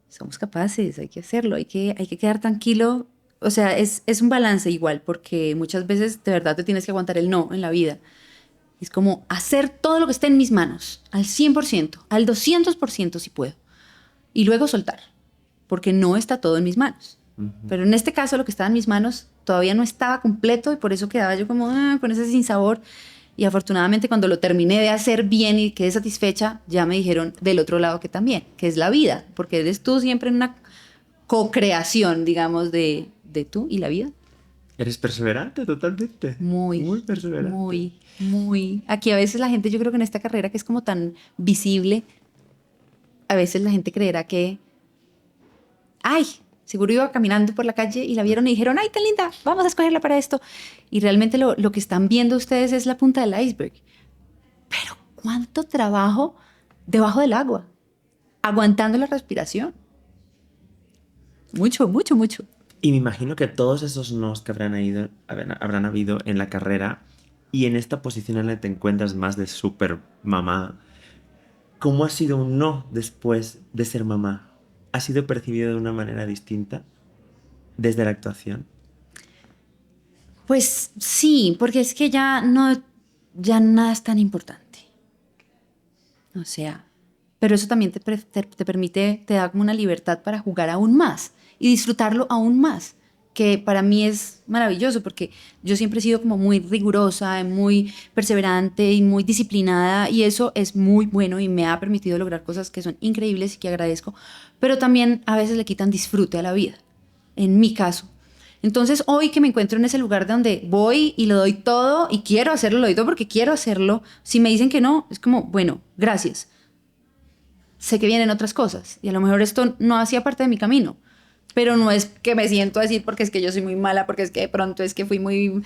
somos capaces, hay que hacerlo, hay que quedar tranquilo. O sea, es un balance igual, porque muchas veces de verdad te tienes que aguantar el no en la vida. Es como hacer todo lo que esté en mis manos, al 100%, al 200% si puedo. Y luego soltar, porque no está todo en mis manos. Pero en este caso lo que estaba en mis manos todavía no estaba completo y por eso quedaba yo como con ese sinsabor. Y afortunadamente cuando lo terminé de hacer bien y quedé satisfecha, ya me dijeron del otro lado que también, que es la vida, porque eres tú siempre en una co-creación, digamos, de tú y la vida. Eres perseverante totalmente. Muy perseverante. Muy. Aquí a veces la gente, yo creo que en esta carrera que es como tan visible, a veces la gente creerá que, ay, seguro iba caminando por la calle y la vieron y dijeron, ay, tan linda, vamos a escogerla para esto. Y realmente lo que están viendo ustedes es la punta del iceberg. Pero ¿cuánto trabajo debajo del agua? Aguantando la respiración. Mucho. Y me imagino que todos esos nos que habrán habido en la carrera y en esta posición en la que te encuentras más de super mamá, ¿cómo ha sido un no después de ser mamá? ¿Ha sido percibido de una manera distinta desde la actuación? Pues sí, porque es que ya nada es tan importante. O sea, pero eso también te permite, te da como una libertad para jugar aún más y disfrutarlo aún más, que para mí es maravilloso porque yo siempre he sido como muy rigurosa, muy perseverante y muy disciplinada y eso es muy bueno y me ha permitido lograr cosas que son increíbles y que agradezco, pero también a veces le quitan disfrute a la vida, en mi caso. Entonces hoy que me encuentro en ese lugar donde voy y lo doy todo y quiero hacerlo, lo doy todo porque quiero hacerlo, si me dicen que no, es como, bueno, gracias. Sé que vienen otras cosas y a lo mejor esto no hacía parte de mi camino. Pero no es que me siento así porque es que yo soy muy mala, porque es que de pronto es que fui muy...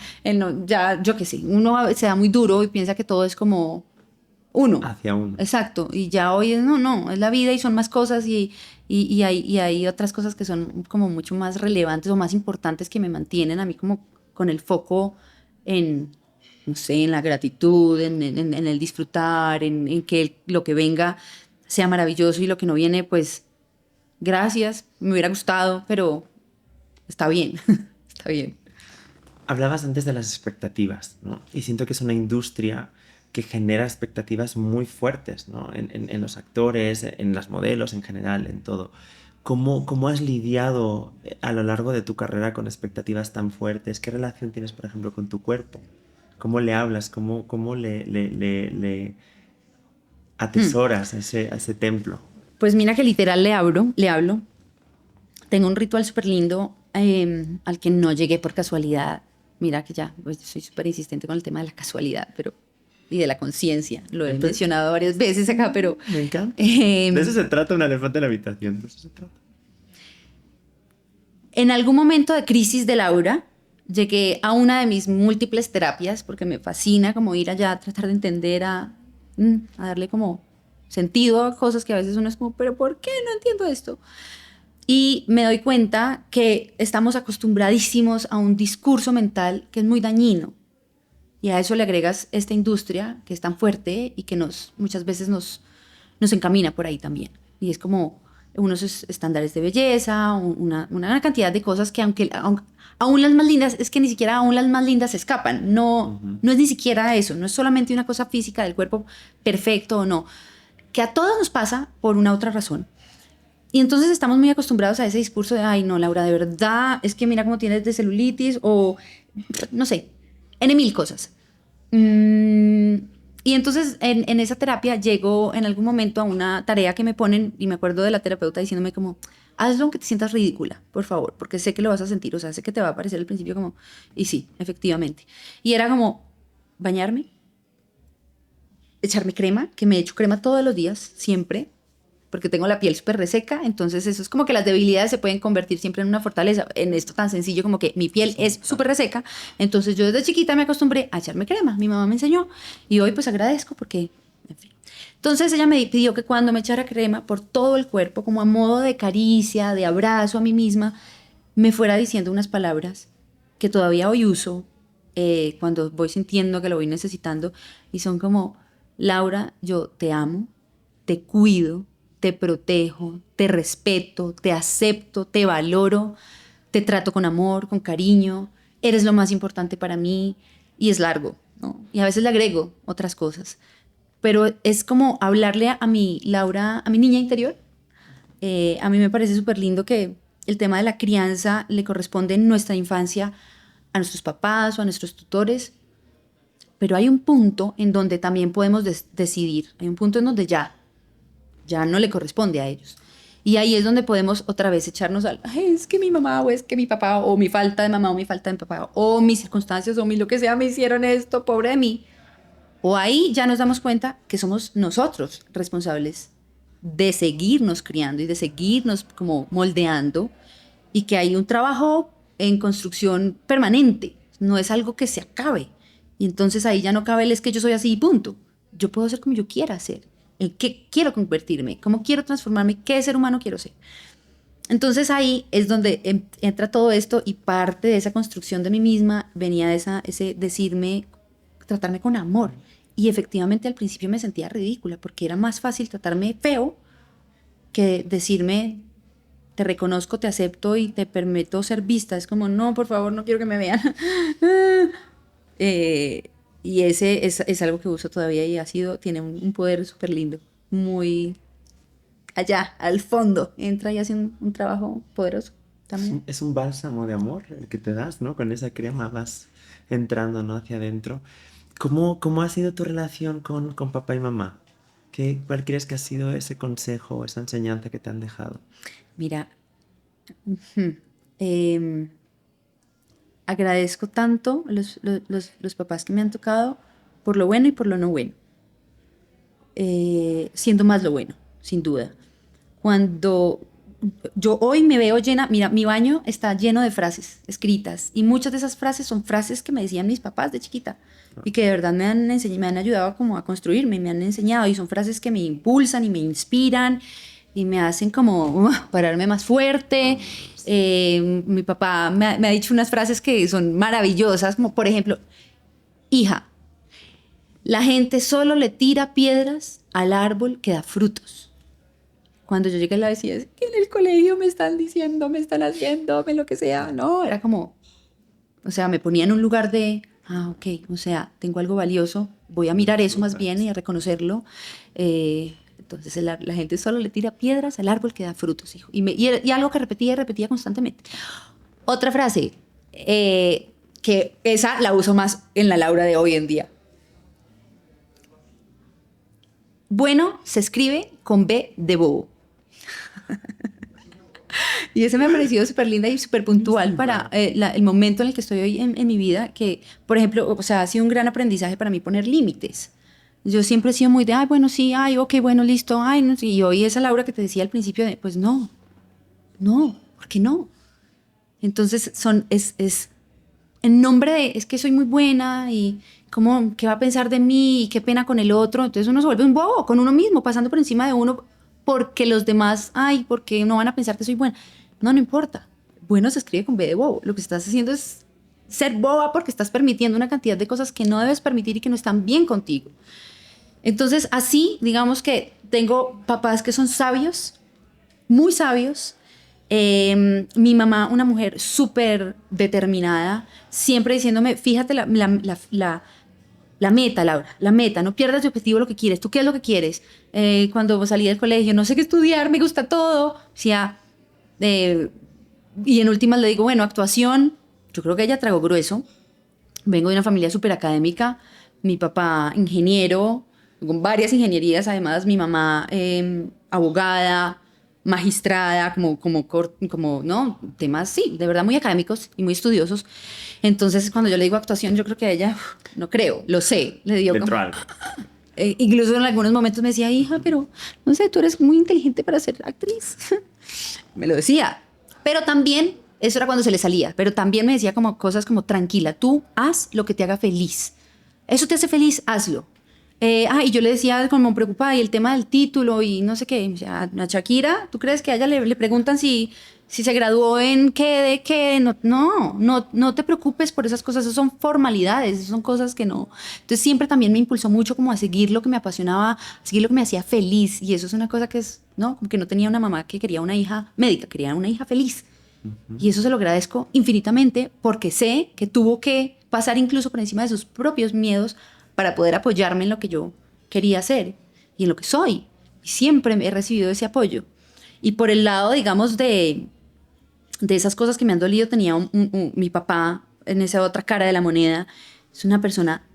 ya, yo qué sé, uno se da muy duro y piensa que todo es como uno. Hacia uno. Exacto. Y ya hoy es no, es la vida y son más cosas y hay otras cosas que son como mucho más relevantes o más importantes que me mantienen a mí como con el foco en, no sé, en la gratitud, en el disfrutar, en que lo que venga sea maravilloso y lo que no viene, pues... Gracias, me hubiera gustado, pero está bien, está bien. Hablabas antes de las expectativas, ¿no? Y siento que es una industria que genera expectativas muy fuertes, ¿no? En los actores, en las modelos en general, en todo. ¿Cómo has lidiado a lo largo de tu carrera con expectativas tan fuertes? ¿Qué relación tienes, por ejemplo, con tu cuerpo? ¿Cómo le hablas? ¿Cómo le atesoras a ese templo? Pues mira que literal le hablo. Tengo un ritual súper lindo al que no llegué por casualidad Mira que ya, pues, soy súper insistente con el tema de la casualidad, pero y de la conciencia. Lo he mencionado varias veces acá, pero... Me encanta. De eso se trata un elefante en la habitación. De eso se trata. En algún momento de crisis de Laura, llegué a una de mis múltiples terapias, porque me fascina como ir allá a tratar de entender, a darle como sentido a cosas que a veces uno es como, pero ¿por qué no entiendo esto? Y me doy cuenta que estamos acostumbradísimos a un discurso mental que es muy dañino. Y a eso le agregas esta industria que es tan fuerte y que muchas veces nos encamina por ahí también. Y es como unos estándares de belleza, una cantidad de cosas que aún las más lindas, es que ni siquiera aún las más lindas se escapan. No, no es ni siquiera eso, no es solamente una cosa física del cuerpo perfecto o no. Que a todos nos pasa por una otra razón. Y entonces estamos muy acostumbrados a ese discurso de, ay, no, Laura, de verdad, es que mira cómo tienes de celulitis o, no sé, N mil cosas. Y entonces en esa terapia llego en algún momento a una tarea que me ponen y me acuerdo de la terapeuta diciéndome como, hazlo aunque te sientas ridícula, por favor, porque sé que lo vas a sentir, o sea, sé que te va a parecer al principio como, y sí, efectivamente. Y era como, bañarme, echarme crema, que me echo crema todos los días, siempre, porque tengo la piel súper reseca, entonces eso es como que las debilidades se pueden convertir siempre en una fortaleza, en esto tan sencillo como que mi piel es súper reseca, entonces yo desde chiquita me acostumbré a echarme crema, mi mamá me enseñó y hoy pues agradezco porque, en fin. Entonces ella me pidió que cuando me echara crema por todo el cuerpo, como a modo de caricia, de abrazo a mí misma, me fuera diciendo unas palabras que todavía hoy uso cuando voy sintiendo que lo voy necesitando y son como, Laura, yo te amo, te cuido, te protejo, te respeto, te acepto, te valoro, te trato con amor, con cariño, eres lo más importante para mí y es largo, ¿no? Y a veces le agrego otras cosas, pero es como hablarle a mi Laura, a mi niña interior. A mí me parece súper lindo que el tema de la crianza le corresponde en nuestra infancia a nuestros papás o a nuestros tutores, pero hay un punto en donde también podemos decidir, hay un punto en donde ya no le corresponde a ellos. Y ahí es donde podemos otra vez echarnos al, ay, es que mi mamá o es que mi papá o mi falta de mamá o mi falta de papá o mis circunstancias o mi lo que sea me hicieron esto, pobre de mí. O ahí ya nos damos cuenta que somos nosotros responsables de seguirnos criando y de seguirnos como moldeando y que hay un trabajo en construcción permanente, no es algo que se acabe. Y entonces ahí ya no cabe el es que yo soy así y punto. Yo puedo ser como yo quiera ser, en qué quiero convertirme, cómo quiero transformarme, qué ser humano quiero ser. Entonces ahí es donde entra todo esto y parte de esa construcción de mí misma venía ese decirme, tratarme con amor. Y efectivamente al principio me sentía ridícula porque era más fácil tratarme feo que decirme te reconozco, te acepto y te permito ser vista. Es como, no, por favor, no quiero que me vean. Y ese es algo que uso todavía y tiene un poder súper lindo, muy allá, al fondo, entra y hace un trabajo poderoso también. Es un bálsamo de amor el que te das, ¿no? Con esa crema vas entrando, ¿no? Hacia adentro. ¿Cómo ha sido tu relación con papá y mamá? ¿Cuál crees que ha sido ese consejo, esa enseñanza que te han dejado? Mira, agradezco tanto a los papás que me han tocado por lo bueno y por lo no bueno. Siendo más lo bueno, sin duda. Cuando yo hoy me veo llena, mira, mi baño está lleno de frases escritas y muchas de esas frases son frases que me decían mis papás de chiquita y que de verdad me han enseñado, me han ayudado como a construirme, me han enseñado y son frases que me impulsan y me inspiran y me hacen como pararme más fuerte. Mi papá me ha dicho unas frases que son maravillosas, como por ejemplo, hija, la gente solo le tira piedras al árbol que da frutos. Cuando yo llegué a la decía, es que en el colegio me están diciendo, me están haciendo, lo que sea. No, era como, o sea, me ponía en un lugar de, ok, o sea, tengo algo valioso, voy a mirar eso más bien y a reconocerlo. Entonces la gente solo le tira piedras al árbol que da frutos, hijo. Y algo que repetía y repetía constantemente. Otra frase, que esa la uso más en la Laura de hoy en día. Bueno se escribe con B de bobo. Y ese me ha parecido súper linda y súper puntual para el momento en el que estoy hoy en mi vida, que, por ejemplo, o sea, ha sido un gran aprendizaje para mí poner límites. Yo siempre he sido muy de, ay, bueno, sí, ay, ok, bueno, listo, ay, no sé. Y hoy esa Laura que te decía al principio de, pues no, ¿por qué no? Entonces es en nombre de, es que soy muy buena y cómo, qué va a pensar de mí y qué pena con el otro. Entonces uno se vuelve un bobo con uno mismo, pasando por encima de uno porque los demás, ay, porque no van a pensar que soy buena. No, no importa. Bueno se escribe con B de bobo. Lo que estás haciendo es ser boba porque estás permitiendo una cantidad de cosas que no debes permitir y que no están bien contigo. Entonces, así, digamos que tengo papás que son sabios, muy sabios. Mi mamá, una mujer súper determinada, siempre diciéndome, fíjate la meta, Laura, la meta, no pierdas de objetivo lo que quieres. ¿Tú qué es lo que quieres? Cuando salí del colegio, no sé qué estudiar, me gusta todo. O sea, y en últimas le digo, bueno, actuación, yo creo que ella tragó grueso. Vengo de una familia súper académica, mi papá ingeniero, con varias ingenierías, además mi mamá abogada, magistrada, como, ¿no? Temas, sí, de verdad muy académicos y muy estudiosos. Entonces, cuando yo le digo actuación, yo creo que a ella, no creo, lo sé, le dio como... incluso en algunos momentos me decía, hija, pero no sé, tú eres muy inteligente para ser actriz. Me lo decía. Pero también, eso era cuando se le salía, pero también me decía como cosas como, tranquila, tú haz lo que te haga feliz. Eso te hace feliz, hazlo. Y yo le decía como preocupada, y el tema del título y no sé qué. O sea, a Shakira, ¿tú crees que a ella le preguntan si se graduó en qué, de qué? No te preocupes por esas cosas, esas son formalidades, esas son cosas que no. Entonces siempre también me impulsó mucho como a seguir lo que me apasionaba, a seguir lo que me hacía feliz. Y eso es una cosa que es, ¿no? Como que no tenía una mamá que quería una hija médica, quería una hija feliz. Y eso se lo agradezco infinitamente porque sé que tuvo que pasar incluso por encima de sus propios miedos para poder apoyarme en lo que yo quería hacer y en lo que soy. Y siempre he recibido ese apoyo. Y por el lado, digamos, de esas cosas que me han dolido, tenía mi papá en esa otra cara de la moneda. Es una persona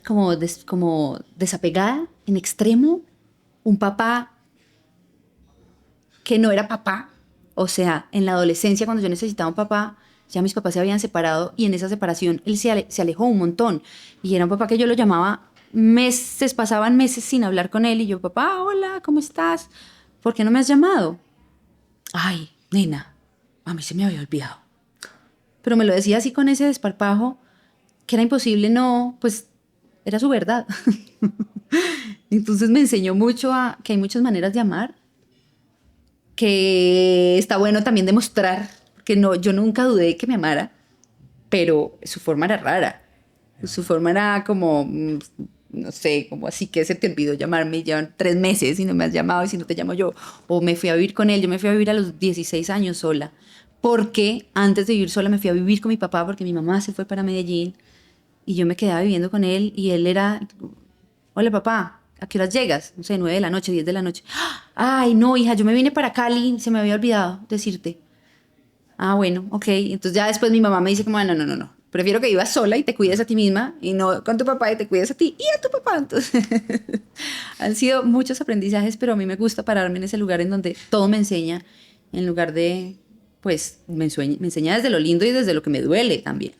como desapegada, en extremo. Un papá que no era papá. O sea, en la adolescencia, cuando yo necesitaba un papá, ya mis papás se habían separado y en esa separación él se alejó un montón. Y era un papá que yo lo llamaba meses, pasaban meses sin hablar con él. Y yo, papá, hola, ¿cómo estás? ¿Por qué no me has llamado? Ay, nena, a mí se me había olvidado. Pero me lo decía así con ese desparpajo, que era imposible no, pues era su verdad. Entonces me enseñó mucho a que hay muchas maneras de amar, que está bueno también demostrar que no, yo nunca dudé que me amara, pero su forma era rara. Su forma era como, no sé, como así que se te olvidó llamarme, llevan 3 meses y no me has llamado y si no te llamo yo. O me fui a vivir con él, yo me fui a vivir a los 16 años sola, porque antes de vivir sola me fui a vivir con mi papá porque mi mamá se fue para Medellín y yo me quedaba viviendo con él y él era, hola papá, ¿a qué horas llegas? No sé, 9 de la noche, 10 de la noche. Ay, no, hija, yo me vine para Cali, se me había olvidado decirte. Ah, bueno, ok. Entonces ya después mi mamá me dice como, no. Prefiero que vivas sola y te cuides a ti misma y no con tu papá y te cuides a ti y a tu papá. Entonces, han sido muchos aprendizajes, pero a mí me gusta pararme en ese lugar en donde todo me enseña, en lugar de, pues, me enseña desde lo lindo y desde lo que me duele también.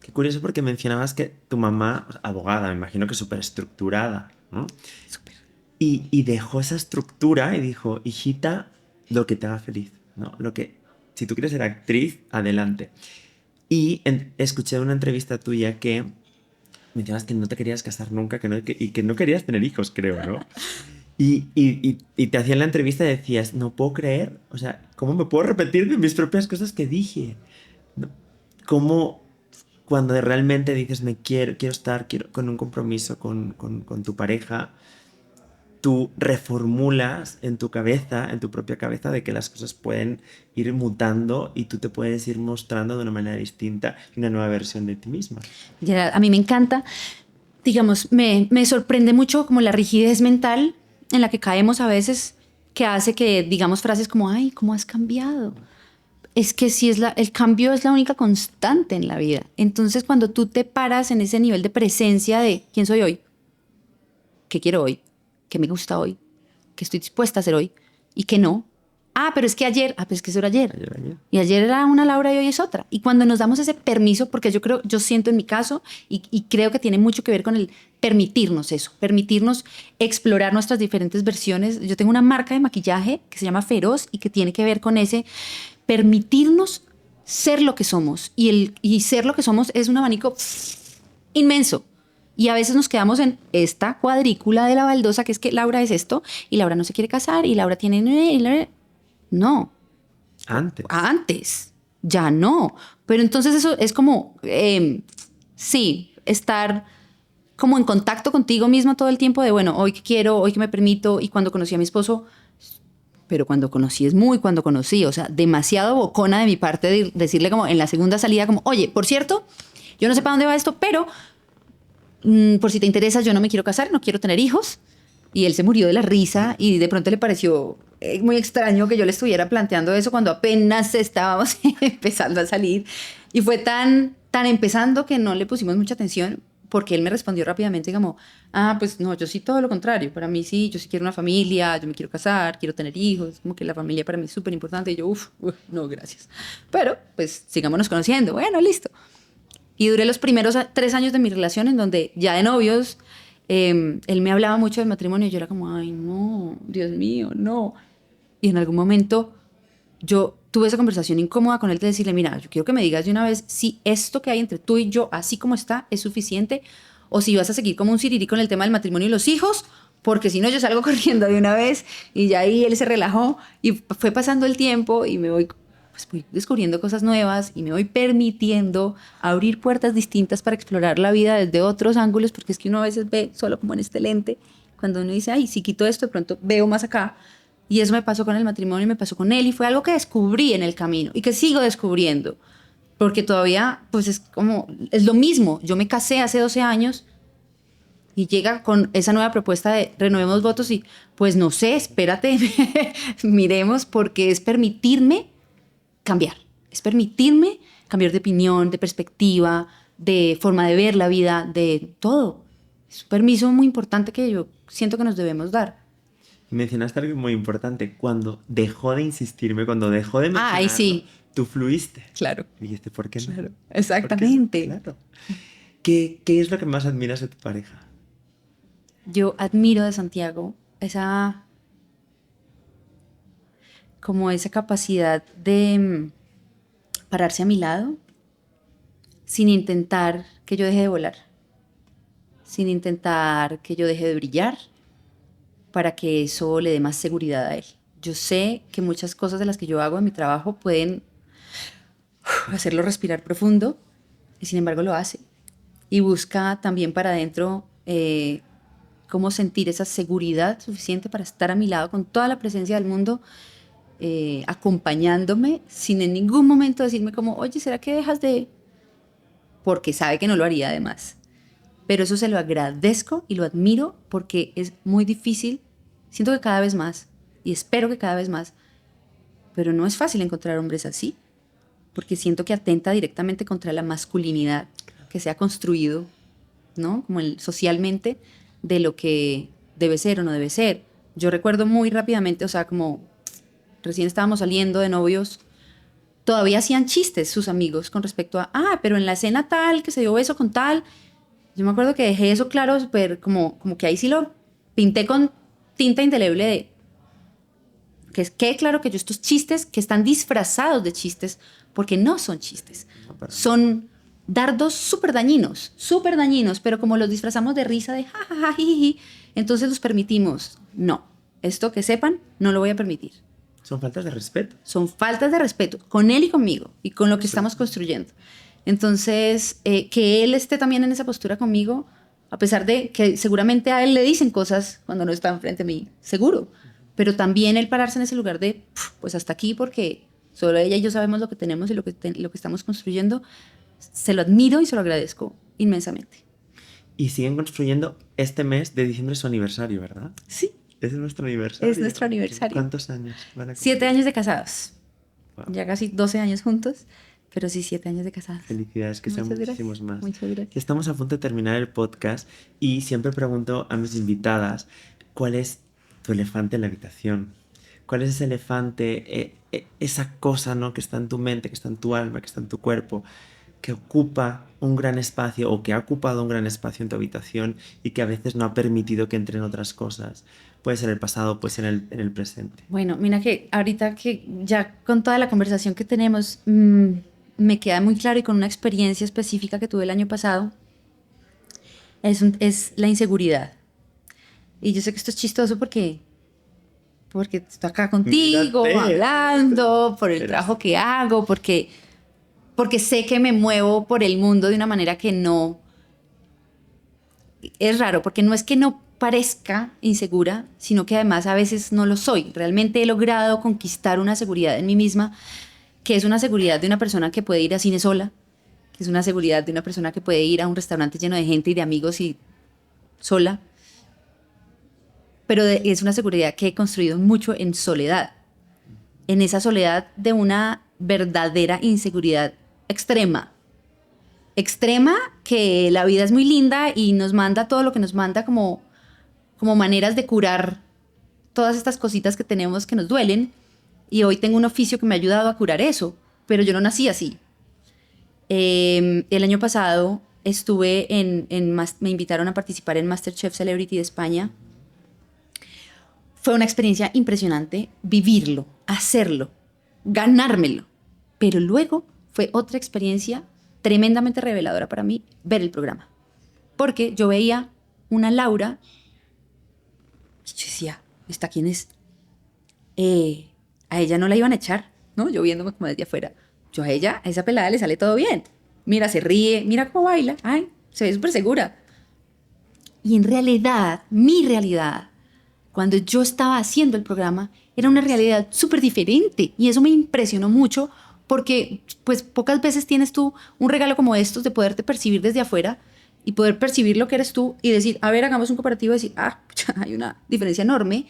Qué curioso porque mencionabas que tu mamá, abogada, me imagino que súper estructurada, ¿no? Súper. Y dejó esa estructura y dijo, hijita, lo que te haga feliz, ¿no? Si tú quieres ser actriz, adelante. Y escuché una entrevista tuya que mencionabas que no te querías casar nunca y que no querías tener hijos, creo, ¿no? Y te hacían la entrevista y decías, no puedo creer, o sea, ¿cómo me puedo repetir de mis propias cosas que dije? ¿Cómo cuando realmente dices, quiero estar con un compromiso con tu pareja, tú reformulas en tu cabeza, en tu propia cabeza, de que las cosas pueden ir mutando y tú te puedes ir mostrando de una manera distinta y una nueva versión de ti misma? Ya, a mí me encanta, digamos, me sorprende mucho como la rigidez mental en la que caemos a veces, que hace que digamos frases como, ay, ¿cómo has cambiado? Es que sí, el cambio es la única constante en la vida. Entonces, cuando tú te paras en ese nivel de presencia de quién soy hoy, qué quiero hoy, qué me gusta hoy, qué estoy dispuesta a hacer hoy y qué no, pero es que ayer, pues es que eso era ayer. Ayer. Y ayer era una Laura y hoy es otra. Y cuando nos damos ese permiso, porque yo siento en mi caso, y creo que tiene mucho que ver con el permitirnos eso, permitirnos explorar nuestras diferentes versiones. Yo tengo una marca de maquillaje que se llama Feroz y que tiene que ver con ese permitirnos ser lo que somos. Y ser lo que somos es un abanico inmenso. Y a veces nos quedamos en esta cuadrícula de la baldosa, que es que Laura es esto, y Laura no se quiere casar, y Laura tiene... No. Antes. Ya no. Pero entonces eso es como, sí, estar como en contacto contigo mismo todo el tiempo de, bueno, hoy que quiero, hoy que me permito. Y cuando conocí a mi esposo, pero cuando conocí cuando conocí, o sea, demasiado bocona de mi parte de decirle como en la segunda salida como, oye, por cierto, yo no sé para dónde va esto, pero por si te interesa, yo no me quiero casar, no quiero tener hijos. Y él se murió de la risa y de pronto le pareció muy extraño que yo le estuviera planteando eso cuando apenas estábamos empezando a salir. Y fue tan empezando que no le pusimos mucha atención porque él me respondió rápidamente como, pues no, yo sí todo lo contrario. Para mí sí, yo sí quiero una familia, yo me quiero casar, quiero tener hijos. Como que la familia para mí es súper importante. Y yo, no, gracias. Pero pues sigámonos conociendo. Bueno, listo. Y duré los primeros 3 años de mi relación en donde ya de novios, él me hablaba mucho del matrimonio y yo era como, ay, no, Dios mío, no. Y en algún momento yo tuve esa conversación incómoda con él de decirle, mira, yo quiero que me digas de una vez si esto que hay entre tú y yo, así como está, es suficiente o si vas a seguir como un sirirí con el tema del matrimonio y los hijos, porque si no yo salgo corriendo de una vez. Y ya ahí él se relajó y fue pasando el tiempo y voy descubriendo cosas nuevas y me voy permitiendo abrir puertas distintas para explorar la vida desde otros ángulos, porque es que uno a veces ve solo como en este lente, cuando uno dice, ay, si quito esto, de pronto veo más acá. Y eso me pasó con el matrimonio y me pasó con él y fue algo que descubrí en el camino y que sigo descubriendo, porque todavía pues es lo mismo. Yo me casé hace 12 años y llega con esa nueva propuesta de renovemos votos y pues no sé, espérate, miremos, porque es permitirme cambiar. Es permitirme cambiar de opinión, de perspectiva, de forma de ver la vida, de todo. Es un permiso muy importante que yo siento que nos debemos dar. Mencionaste algo muy importante. Cuando dejó de insistirme, cuando dejó de mencionarlo, ahí sí. Tú fluiste. Claro. Y dijiste, ¿por qué no? Claro. Exactamente. Claro. ¿Qué es lo que más admiras de tu pareja? Yo admiro de Santiago como esa capacidad de pararse a mi lado sin intentar que yo deje de volar, sin intentar que yo deje de brillar, para que eso le dé más seguridad a él. Yo sé que muchas cosas de las que yo hago en mi trabajo pueden hacerlo respirar profundo, y sin embargo lo hace. Y busca también para adentro cómo sentir esa seguridad suficiente para estar a mi lado con toda la presencia del mundo, acompañándome sin en ningún momento decirme como, oye, ¿será que dejas de...? Porque sabe que no lo haría además. Pero eso se lo agradezco y lo admiro porque es muy difícil. Siento que cada vez más, y espero que cada vez más, pero no es fácil encontrar hombres así, porque siento que atenta directamente contra la masculinidad que se ha construido, ¿no? Como socialmente, de lo que debe ser o no debe ser. Yo recuerdo muy rápidamente, o sea, como recién estábamos saliendo de novios, todavía hacían chistes sus amigos con respecto a, pero en la escena tal, que se dio beso con tal. Yo me acuerdo que dejé eso claro, súper como que ahí sí lo pinté con tinta indeleble de que quede claro que yo estos chistes que están disfrazados de chistes, porque no son chistes, son dardos súper dañinos, pero como los disfrazamos de risa, de jajaja, jiji, entonces los permitimos. No, esto que sepan, no lo voy a permitir. Son faltas de respeto. Son faltas de respeto con él y conmigo y con lo que estamos construyendo. Entonces, que él esté también en esa postura conmigo, a pesar de que seguramente a él le dicen cosas cuando no está enfrente a mí, seguro, pero también él pararse en ese lugar de, pues hasta aquí, porque solo ella y yo sabemos lo que tenemos y lo que estamos construyendo, se lo admiro y se lo agradezco inmensamente. Y siguen construyendo este mes de diciembre su aniversario, ¿verdad? Sí. Es nuestro aniversario. Es nuestro aniversario. ¿Cuántos años van a cumplir? 7 años de casados. Wow. Ya casi 12 años juntos, pero sí 7 años de casados. Felicidades, que sean muchísimos más. Muchas gracias. Ya estamos a punto de terminar el podcast y siempre pregunto a mis invitadas, ¿cuál es tu elefante en la habitación? ¿Cuál es ese elefante, esa cosa, ¿no? Que está en tu mente, que está en tu alma, que está en tu cuerpo, que ocupa un gran espacio o que ha ocupado un gran espacio en tu habitación y que a veces no ha permitido que entren otras cosas? Puede ser el pasado, puede ser en el presente. Bueno, mira que ahorita que ya con toda la conversación que tenemos, me queda muy claro y con una experiencia específica que tuve el año pasado, es la inseguridad. Y yo sé que esto es chistoso porque estoy acá contigo, Mírate. hablando, por el Eres- trabajo que hago, porque sé que me muevo por el mundo de una manera que no... Es raro, porque no es que no parezca insegura, sino que además a veces no lo soy. Realmente he logrado conquistar una seguridad en mí misma, que es una seguridad de una persona que puede ir a cine sola, que es una seguridad de una persona que puede ir a un restaurante lleno de gente y de amigos y sola, pero es una seguridad que he construido mucho en soledad, en esa soledad de una verdadera inseguridad extrema. Extrema, que la vida es muy linda y nos manda todo lo que nos manda como maneras de curar todas estas cositas que tenemos que nos duelen. Y hoy tengo un oficio que me ha ayudado a curar eso, pero yo no nací así. El año pasado estuve me invitaron a participar en MasterChef Celebrity de España. Fue una experiencia impresionante vivirlo, hacerlo, ganármelo. Pero luego fue otra experiencia tremendamente reveladora para mí ver el programa. Porque yo veía una Laura y yo decía, ¿esta quién es? A ella no la iban a echar, ¿no? Yo viéndome como desde afuera. Yo a ella, a esa pelada le sale todo bien. Mira, se ríe, mira cómo baila. Ay, se ve súper segura. Y en realidad, mi realidad, cuando yo estaba haciendo el programa, era una realidad súper diferente. Y eso me impresionó mucho porque, pues, pocas veces tienes tú un regalo como estos de poderte percibir desde afuera y poder percibir lo que eres tú y decir, a ver, hagamos un comparativo y decir, hay una diferencia enorme.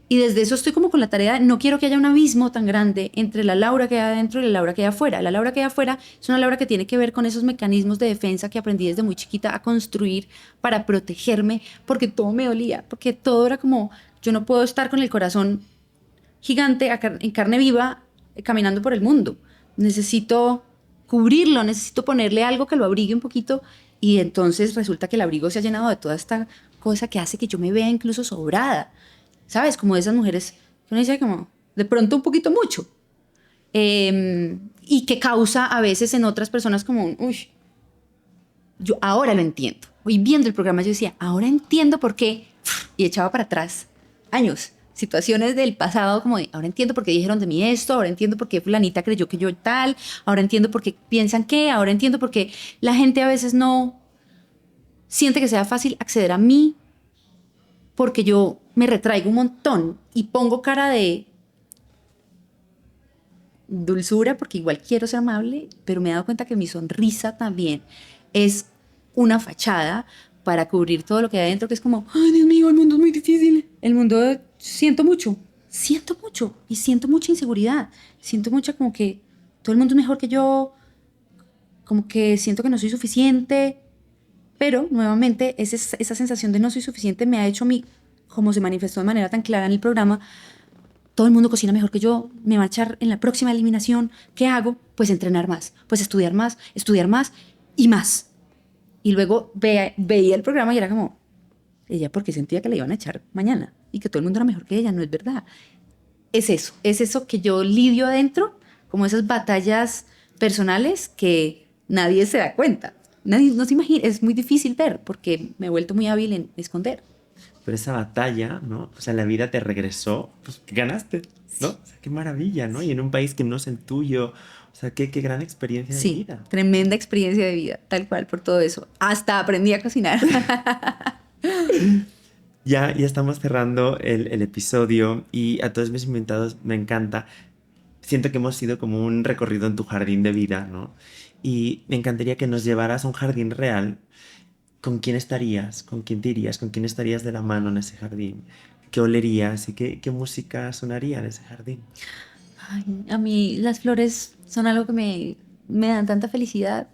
Y desde eso estoy como con la tarea, no quiero que haya un abismo tan grande entre la Laura que hay adentro y la Laura que hay afuera. La Laura que hay afuera es una Laura que tiene que ver con esos mecanismos de defensa que aprendí desde muy chiquita a construir para protegerme, porque todo me dolía, porque todo era como, yo no puedo estar con el corazón gigante en carne viva caminando por el mundo. Necesito cubrirlo, necesito ponerle algo que lo abrigue un poquito y entonces resulta que el abrigo se ha llenado de toda esta cosa que hace que yo me vea incluso sobrada. ¿Sabes? Como esas mujeres que uno dice como de pronto un poquito mucho. Y que causa a veces en otras personas como un, uy, yo ahora lo entiendo. Hoy viendo el programa yo decía, ahora entiendo por qué. Y echaba para atrás años, situaciones del pasado como de, ahora entiendo por qué dijeron de mí esto, ahora entiendo por qué fulanita creyó que yo tal, ahora entiendo por qué piensan que, ahora entiendo por qué la gente a veces no siente que sea fácil acceder a mí porque yo me retraigo un montón y pongo cara de dulzura porque igual quiero ser amable, pero me he dado cuenta que mi sonrisa también es una fachada para cubrir todo lo que hay adentro, que es como, ay, Dios mío, el mundo es muy difícil. El mundo, siento mucho y siento mucha inseguridad. Siento mucha como que todo el mundo es mejor que yo, como que siento que no soy suficiente, pero nuevamente esa sensación de no soy suficiente me ha hecho a mí, como se manifestó de manera tan clara en el programa, todo el mundo cocina mejor que yo, me va a echar en la próxima eliminación, ¿qué hago? Pues entrenar más, pues estudiar más y más. Y luego veía el programa y era como, ella porque sentía que le iban a echar mañana y que todo el mundo era mejor que ella, no es verdad. Es eso que yo lidio adentro, como esas batallas personales que nadie se da cuenta. Nadie no se imagina, es muy difícil ver porque me he vuelto muy hábil en esconder. Pero esa batalla, ¿no? O sea, la vida te regresó, pues que ganaste, ¿no? O sea, qué maravilla, ¿no? Y en un país que no es el tuyo, o sea, qué gran experiencia de Sí, vida. tremenda experiencia de vida, tal cual, por todo eso. Hasta aprendí a cocinar. Ya estamos cerrando el episodio y a todos mis invitados me encanta. Siento que hemos sido como un recorrido en tu jardín de vida, ¿no? Y me encantaría que nos llevaras a un jardín real. ¿Con quién estarías? ¿Con quién te irías? ¿Con quién estarías de la mano en ese jardín? ¿Qué olerías y qué música sonaría en ese jardín? Ay, a mí las flores son algo que me dan tanta felicidad.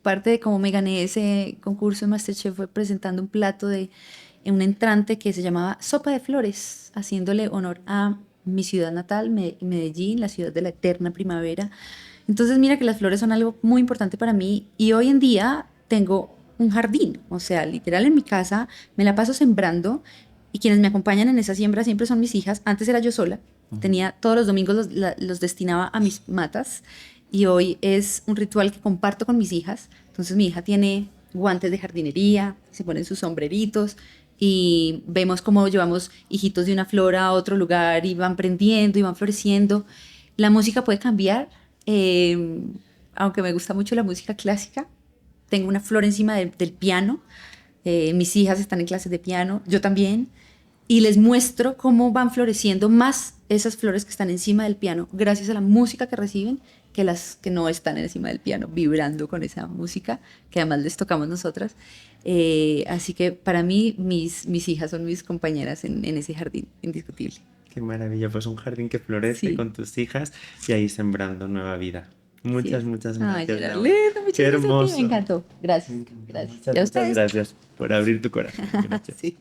Parte de cómo me gané ese concurso de MasterChef fue presentando un plato de en un entrante que se llamaba Sopa de Flores, haciéndole honor a mi ciudad natal, Medellín, la ciudad de la eterna primavera. Entonces mira que las flores son algo muy importante para mí y hoy en día tengo un jardín, o sea, literal en mi casa me la paso sembrando y quienes me acompañan en esa siembra siempre son mis hijas. Antes era yo sola, tenía todos los domingos los destinaba a mis matas y hoy es un ritual que comparto con mis hijas. Entonces mi hija tiene guantes de jardinería, se ponen sus sombreritos y vemos cómo llevamos hijitos de una flor a otro lugar y van prendiendo y van floreciendo. La música puede cambiar, aunque me gusta mucho la música clásica. Tengo una flor encima del piano. Mis hijas están en clases de piano, yo también. Y les muestro cómo van floreciendo más esas flores que están encima del piano gracias a la música que reciben que las que no están encima del piano, vibrando con esa música que además les tocamos nosotras. Así que para mí mis hijas son mis compañeras en ese jardín, indiscutible. Qué maravilla, pues un jardín que florece Sí. con tus hijas y ahí sembrando nueva vida. Muchas, Sí. muchas Ay, gracias. Gerard, Laura. lindo, muchas Qué gracias a ti, hermoso. me encantó. Gracias, gracias. Muchas, ¿Y a muchas ustedes? gracias por abrir tu corazón. Gracias. Sí.